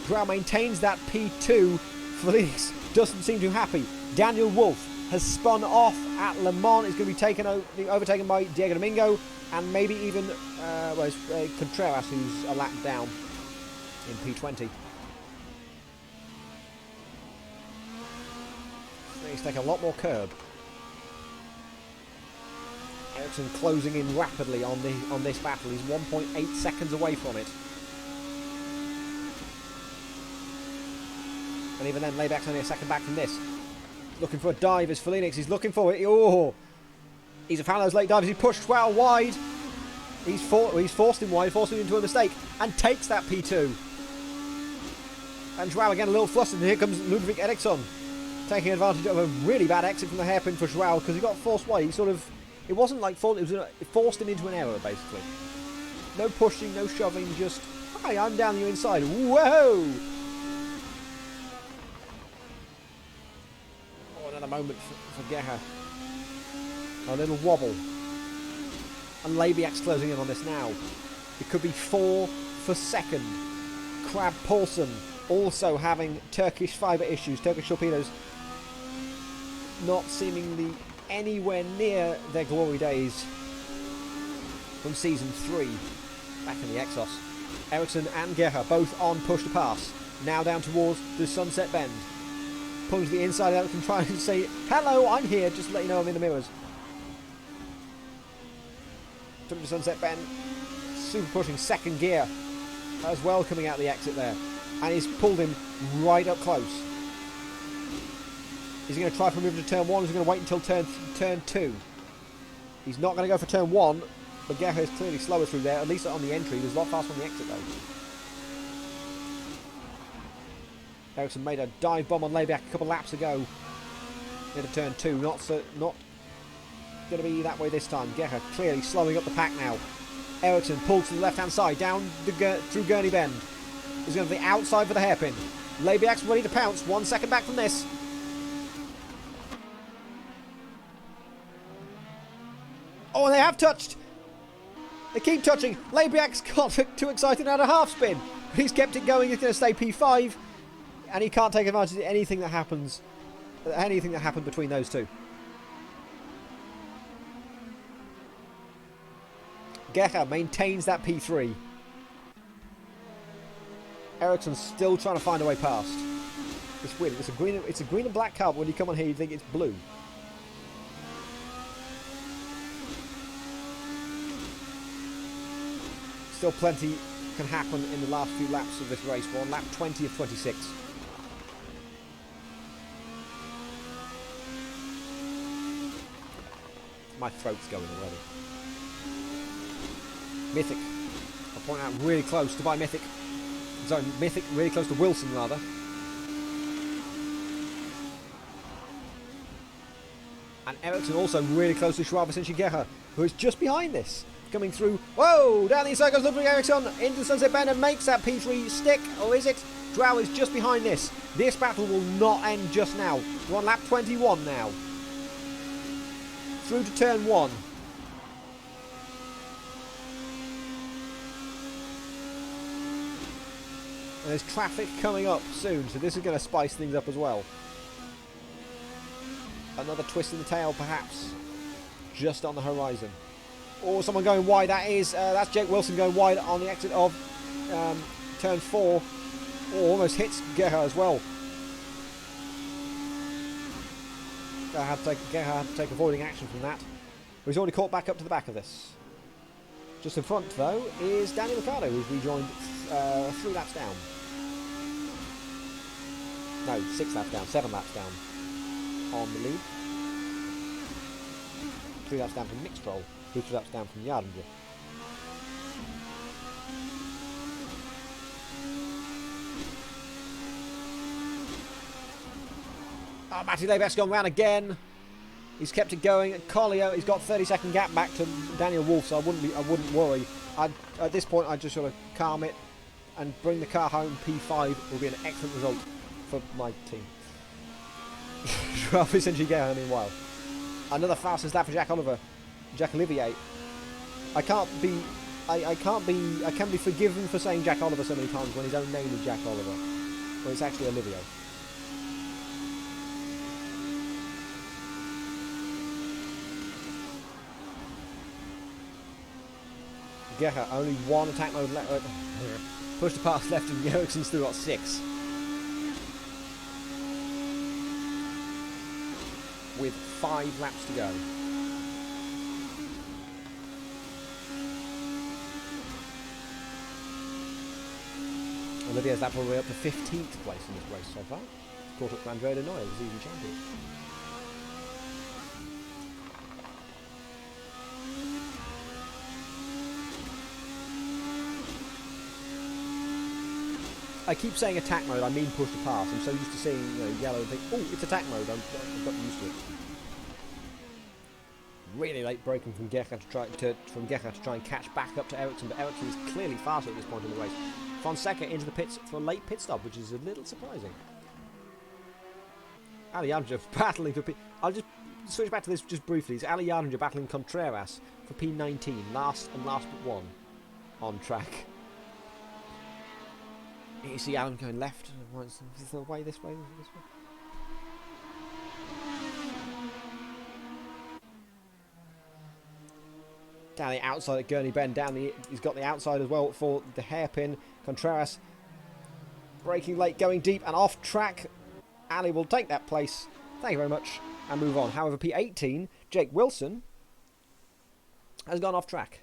Speaker 1: Joao maintains that P2. Felix doesn't seem too happy. Daniel Wolf has spun off at Le Mans. He's going to be overtaken by Diego Domingo, and maybe even Contreras, who's a lap down in P20. He's taking a lot more curb. Ericsson closing in rapidly on this battle. He's 1.8 seconds away from it. And even then, Layback's only a second back from this. Looking for a dive as Felix. He's looking for it. Oh! He's a fan of those late dives. He pushed well wide. He's forced him wide, forced him into a mistake, and takes that P2. And Joao again a little flustered. And here comes Ludwig Eriksson, taking advantage of a really bad exit from the hairpin for Joao because he got forced wide. He sort of, it wasn't like it forced him into an error basically. No pushing, no shoving, just hi, I'm down your inside. Whoa! Oh, another moment for Guerra. A little wobble. And Labiak's closing in on this now. It could be 4 for second. Crab Paulsen also having Turkish fibre issues, Turkish torpedoes not seemingly anywhere near their glory days from season 3 back in the Exos. Ericsson and Guerra both on push to pass, now down towards the Sunset Bend. Pulling to the inside, Ericsson trying to say, hello, I'm here, just to let you know I'm in the mirrors. Took to Sunset Bend, super pushing second gear as well, coming out the exit there, and he's pulled him right up close. Is he going to try for a move to turn 1, or is he going to wait until turn 2? He's not going to go for turn 1, but Guerra is clearly slower through there, at least on the entry. There's a lot faster on the exit though. Ericsson made a dive bomb on Layback a couple laps ago into turn 2, not going to be that way this time. Guerra clearly slowing up the pack now. Ericsson pulled to the left hand side, down through Gurney Bend. He's going to the outside for the hairpin. Labiak's ready to pounce, 1 second back from this. Oh, they have touched! They keep touching. Labiak's got too excited at a half spin. But he's kept it going. He's going to stay P5. And he can't take advantage of anything that happened between those two. Guerra maintains that P3. Ericsson's still trying to find a way past. It's weird. It's a green and black car, but when you come on here, you think it's blue. Still plenty can happen in the last few laps of this race. We're on lap 20 of 26. My throat's going already. Mythic, I'll point out, really close to Mythic. Sorry, Mythic really close to Wilson rather. And Ericsson also really close to Joao Vicente Guerra, who is just behind this. Coming through, whoa, down the inside goes Ludwig Eriksson into the Sunset Bend and makes that P3 stick, or is it? Joao is just behind this. This battle will not end just now. We're on lap 21 now. Through to turn 1. And there's traffic coming up soon, so this is going to spice things up as well. Another twist in the tail, perhaps, just on the horizon. Or someone going wide. That's Jake Wilson going wide on the exit of turn 4. Oh, almost hits Guerra as well. Guerra had to take avoiding action from that. But he's already caught back up to the back of this. Just in front, though, is Daniel Ricciardo, who's rejoined 3 laps down. No, 6 laps down, 7 laps down on the lead. 3 laps down from Nick Stroll, 2 laps down from Yardenborough. Oh, Matty Labeck's gone round again. He's kept it going. Collier, he's got 30-second gap back to Daniel Wolf, so I wouldn't worry. At this point, I'd just sort of calm it and bring the car home. P5 will be an excellent result for my team. Ralph essentially get meanwhile. Another fastest lap for Jacques Olivier. I can be forgiven for saying Jack Oliver so many times when his own name is Jack Oliver, when it's actually Olivier. Gecha, only one attack mode left. Push to pass left and Ericsson's still got 6. With 5 laps to go. Olivier's lap all the way up to 15th place in this race so far. Caught up to Andrea Noy as season champion. I keep saying attack mode, I mean push to pass. I'm so used to seeing yellow and think, oh, it's attack mode. I've got used to it. Really late braking from Gecha to try and catch back up to Ericsson, but Ericsson is clearly faster at this point in the race. Fonseca into the pits for a late pit stop, which is a little surprising. Ali Yadringer battling for P... I'll just switch back to this just briefly. It's Ali Yadringer battling Contreras for P19, last but one on track. You see Alan going left, this way, this way. Down the outside at Gurney Bend, he's got the outside as well for the hairpin. Contreras braking late, going deep and off track. Ali will take that place. Thank you very much and move on. However, P18, Jake Wilson has gone off track.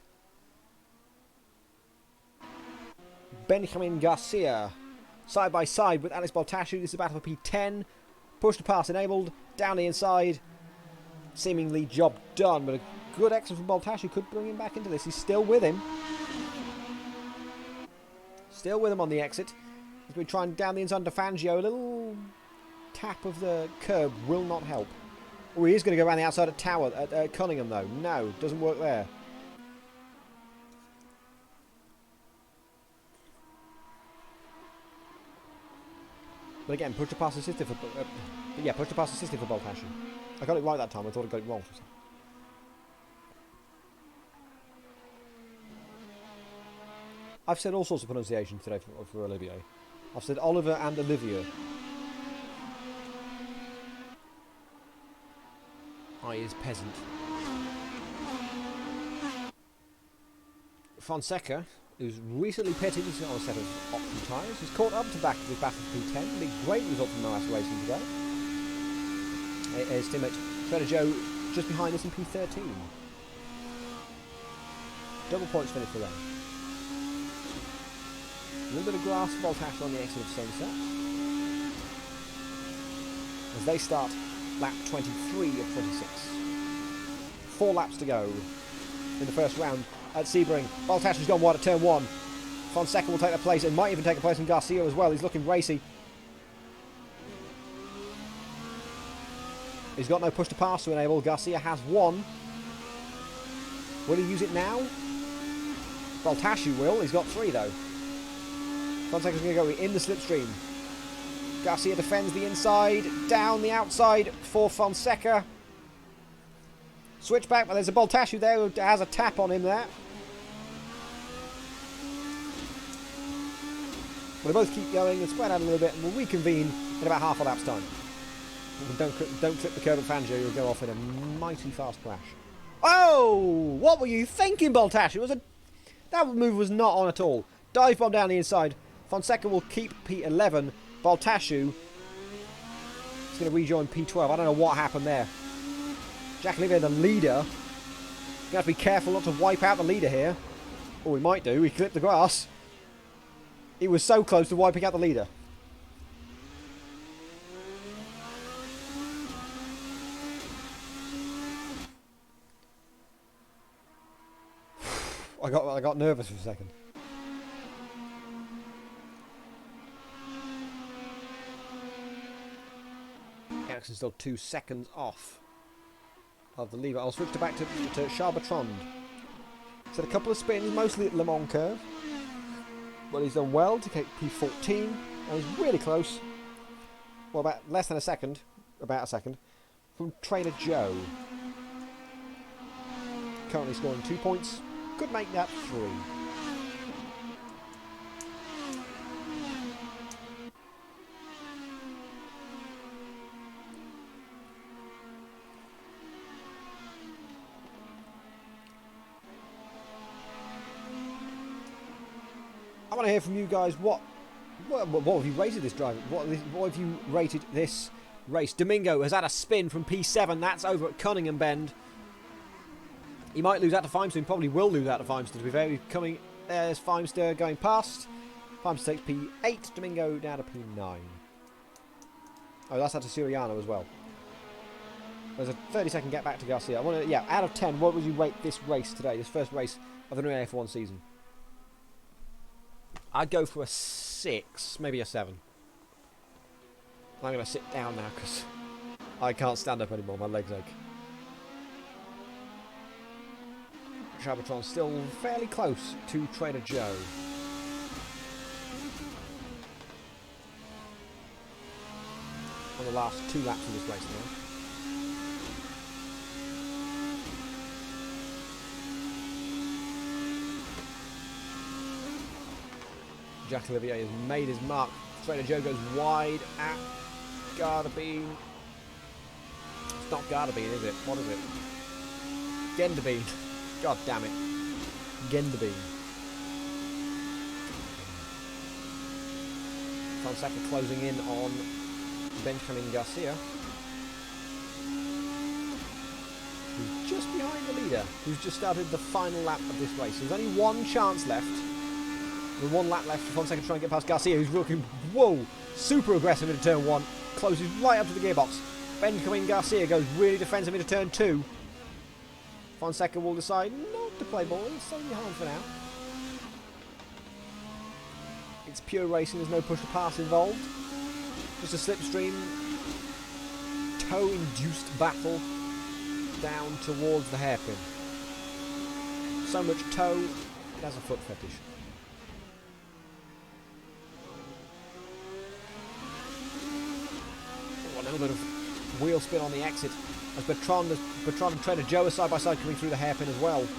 Speaker 1: Benjamin Garcia side by side with Alex Baltashu. This is a battle for P10. Push to pass enabled. Down the inside. Seemingly job done, but a good exit from Baltashu could bring him back into this. He's still with him. Still with him on the exit. He's been trying down the inside to Fangio. A little tap of the curb will not help. Oh, he is going to go around the outside at Tower at Cunningham though. No, doesn't work there. But again, push to pass assisted for push to pass assisted for Baltashu. I got it right that time. I thought I got it wrong for a second. I've said all sorts of pronunciations today for Olivier. I've said Oliver and Olivier. I is peasant. Fonseca, who's recently pitted on a set of option tyres, is caught up to back with battle P10. A great result from Moas Racing today. His teammate Treasure Joe just behind us in P13. Double points finish for them. A little bit of grass for Baltashu on the exit of Sunset. As they start lap 23 of 26. 4 laps to go in the first round at Sebring. Baltashu's gone wide at turn 1. Fonseca will take that place and might even take a place from Garcia as well. He's looking racy. He's got no push to pass to enable. Garcia has one. Will he use it now? Baltashu will. He's got 3 though. Fonseca's going to go in the slipstream. Garcia defends the inside. Down the outside for Fonseca. Switch back, but there's a Baltashu there who has a tap on him there. Well, they both keep going and spread out a little bit, and we'll reconvene in about half a lap's time. And don't clip the curb at Fangio, you'll go off in a mighty fast crash. Oh! What were you thinking, Baltashu? That move was not on at all. Dive bomb down the inside. Fonseca will keep P11. Baltashu is going to rejoin P12. I don't know what happened there. Jack Olivier, the leader. Going to have to be careful not to wipe out the leader here. Oh, he might do. He clipped the grass. He was so close to wiping out the leader. I got nervous for a second. Ericsson's still 2 seconds off. of the lever. I'll switch back to Charbertrand. He's had a couple of spins, mostly at Le Mans curve. But he's done well to take P14. And he's really close. Well, about less than a second. About a second. From Trainer Joe. Currently scoring 2 points. Could make that 3. I want to hear from you guys. What have you rated this drive? What have you rated this race? Domingo has had a spin from P7. That's over at Cunningham Bend. He might lose out to Feimster. Probably will lose out to Feimster, to be fair. He's coming. There's Feimster going past. Feimster takes P8. Domingo down to P9. Oh, that's out to Suriano as well. There's a 30-second get back to Garcia. Out of 10, what would you rate this race today? This first race of the new F1 season? I'd go for a 6, maybe a 7. I'm going to sit down now because I can't stand up anymore. My legs ache. Charbertrand's still fairly close to Trader Joe. On the last 2 laps of this race now. Jacques Olivier has made his mark. Trader Joe goes wide at Gardabine. It's not Gardabine, is it? What is it? Gendabine. God damn it. Gendabine. Fonseca closing in on Benjamin Garcia. Who's just behind the leader. Who's just started the final lap of this race. There's only one chance left. With 1 lap left for Fonseca to try and get past Garcia, who's looking, whoa, super aggressive into turn 1. Closes right up to the gearbox. Benjamin Garcia goes really defensive into turn 2. Fonseca will decide not to play ball. He's staying behind for now. It's pure racing. There's no push to pass involved. Just a slipstream, toe-induced battle down towards the hairpin. So much toe, it has a foot fetish. A little bit of wheel spin on the exit as Bertrand and Trader Joe are side by side coming through the hairpin as well. Is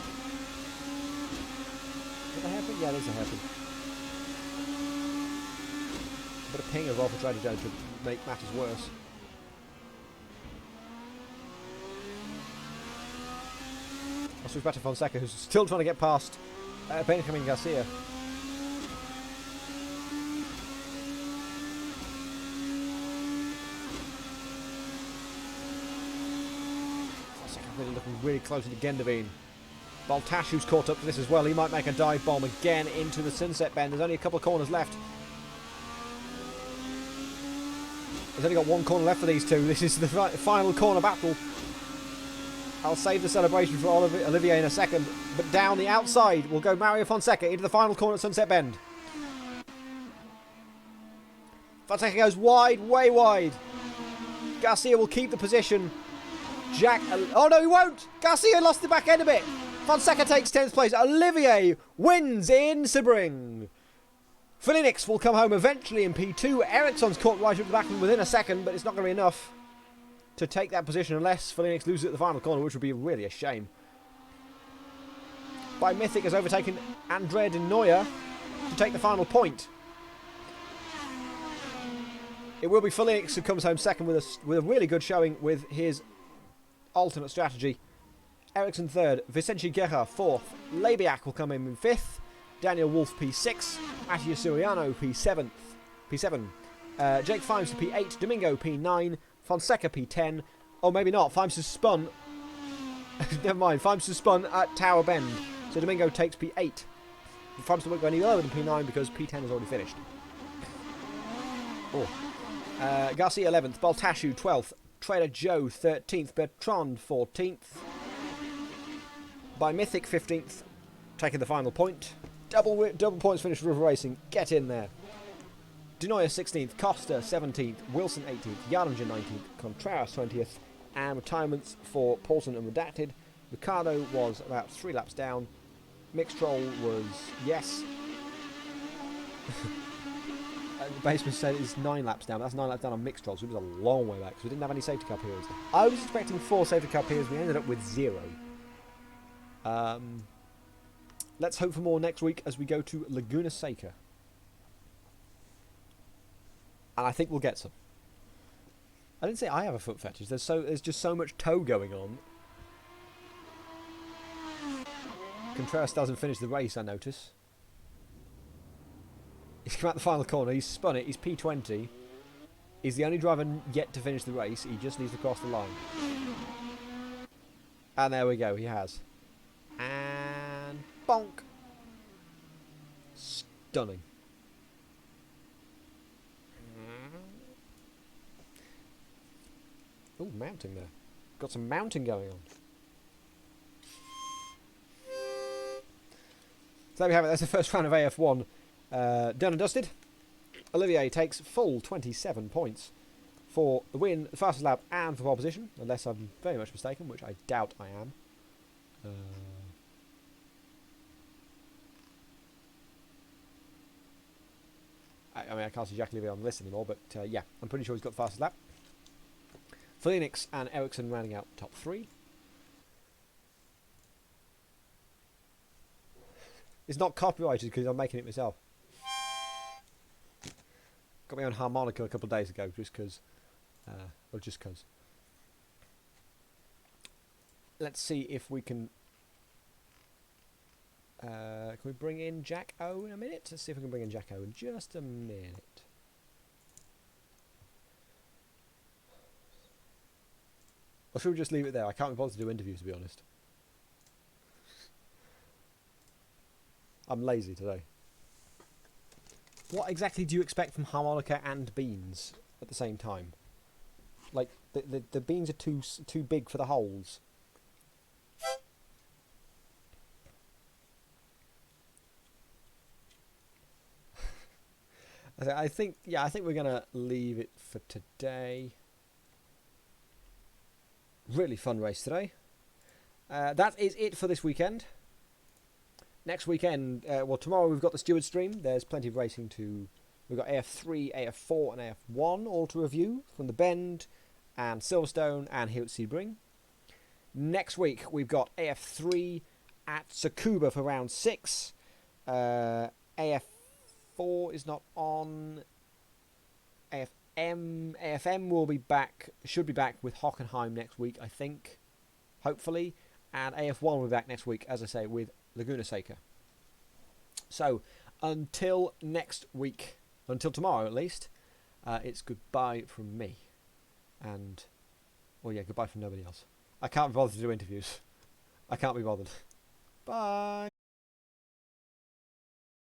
Speaker 1: it a hairpin? Yeah, it is a hairpin. A bit of ping as well for Trader Joe to make matters worse. I'll switch back to Fonseca, who's still trying to get past Benjamin Garcia. Looking really close to Gendavine. Baltash, who's caught up to this as well. He might make a dive bomb again into the Sunset Bend. There's only a couple of corners left. There's only got 1 corner left for these two. This is the final corner battle. I'll save the celebration for Olivier in a second. But down the outside will go Mario Fonseca into the final corner at Sunset Bend. Fonseca goes wide, way wide. Garcia will keep the position. Oh no, he won't! Garcia lost the back end a bit. Fonseca takes 10th place. Olivier wins in Sebring. Felix will come home eventually in P2. Ericsson's caught right up the back within a second, but it's not going to be enough to take that position unless Felix loses at the final corner, which would be really a shame. By Mythic has overtaken Andre de Neuer to take the final point. It will be Felix who comes home second with a really good showing with his alternate strategy. Ericsson third, Vicente Guerra fourth, Labiak will come in fifth, Daniel Wolf P6, Mattia Suriano P7, Jake Feimster P8, Domingo P9, Fonseca P10, or maybe not, Feimster spun, never mind, Feimster spun at Tower Bend, so Domingo takes P8. Feimster won't go any lower than P9 because P10 has already finished. Garcia 11th, Baltashu 12th, Trader Joe 13th, Bertrand 14th, by Mythic 15th, taking the final point. Double points finish for River Racing, get in there. Denoyer 16th, Costa 17th, Wilson 18th, Yardinger 19th, Contreras 20th, And retirements for Paulson and Redacted. Ricardo was about 3 laps down. Mixtroll was yes. The basement said it's 9 laps down. That's 9 laps down on Mixtroll, so it was a long way back because we didn't have any safety car periods. I was expecting 4 safety car periods. We ended up with 0. Let's hope for more next week as we go to Laguna Seca. And I think we'll get some. I didn't say I have a foot fetish. There's just so much toe going on. Contreras doesn't finish the race, I notice. He's come out the final corner, he's spun it, he's P20. He's the only driver yet to finish the race, he just needs to cross the line. And there we go, he has. And bonk! Stunning. Ooh, mounting there. Got some mounting going on. So there we have it, that's the first round of AF1 done and dusted. Olivier takes full 27 points for the win, the fastest lap, and for pole position, unless I'm very much mistaken, which I doubt I am. I mean, I can't see Jacques Olivier on the list anymore, but yeah, I'm pretty sure he's got the fastest lap. Phoenix and Ericsson rounding out top 3. It's not copyrighted because I'm making it myself. Got my own harmonica a couple of days ago, just because. Or just because. Let's see if we can. Can we bring in Jack O in a minute? Let's see if we can bring in Jack O in just a minute. Or should we just leave it there? I can't be bothered to do interviews, to be honest. I'm lazy today. What exactly do you expect from harmonica and beans at the same time? Like, the beans are too big for the holes. I think we're gonna leave it for today. Really fun race today. That is it for this weekend. Next weekend, well, tomorrow we've got the Steward stream. There's plenty of racing to. We've got AF3, AF4, and AF1 all to review from the Bend and Silverstone and here at Sebring. Next week we've got AF3 at Tsukuba for round 6. AF4 is not on. AFM will be back. Should be back with Hockenheim next week, I think. Hopefully, and AF1 will be back next week, as I say, with Laguna Seca. So, until next week, until tomorrow at least, it's goodbye from me. And, well, yeah, goodbye from nobody else. I can't be bothered to do interviews. I can't be bothered. Bye!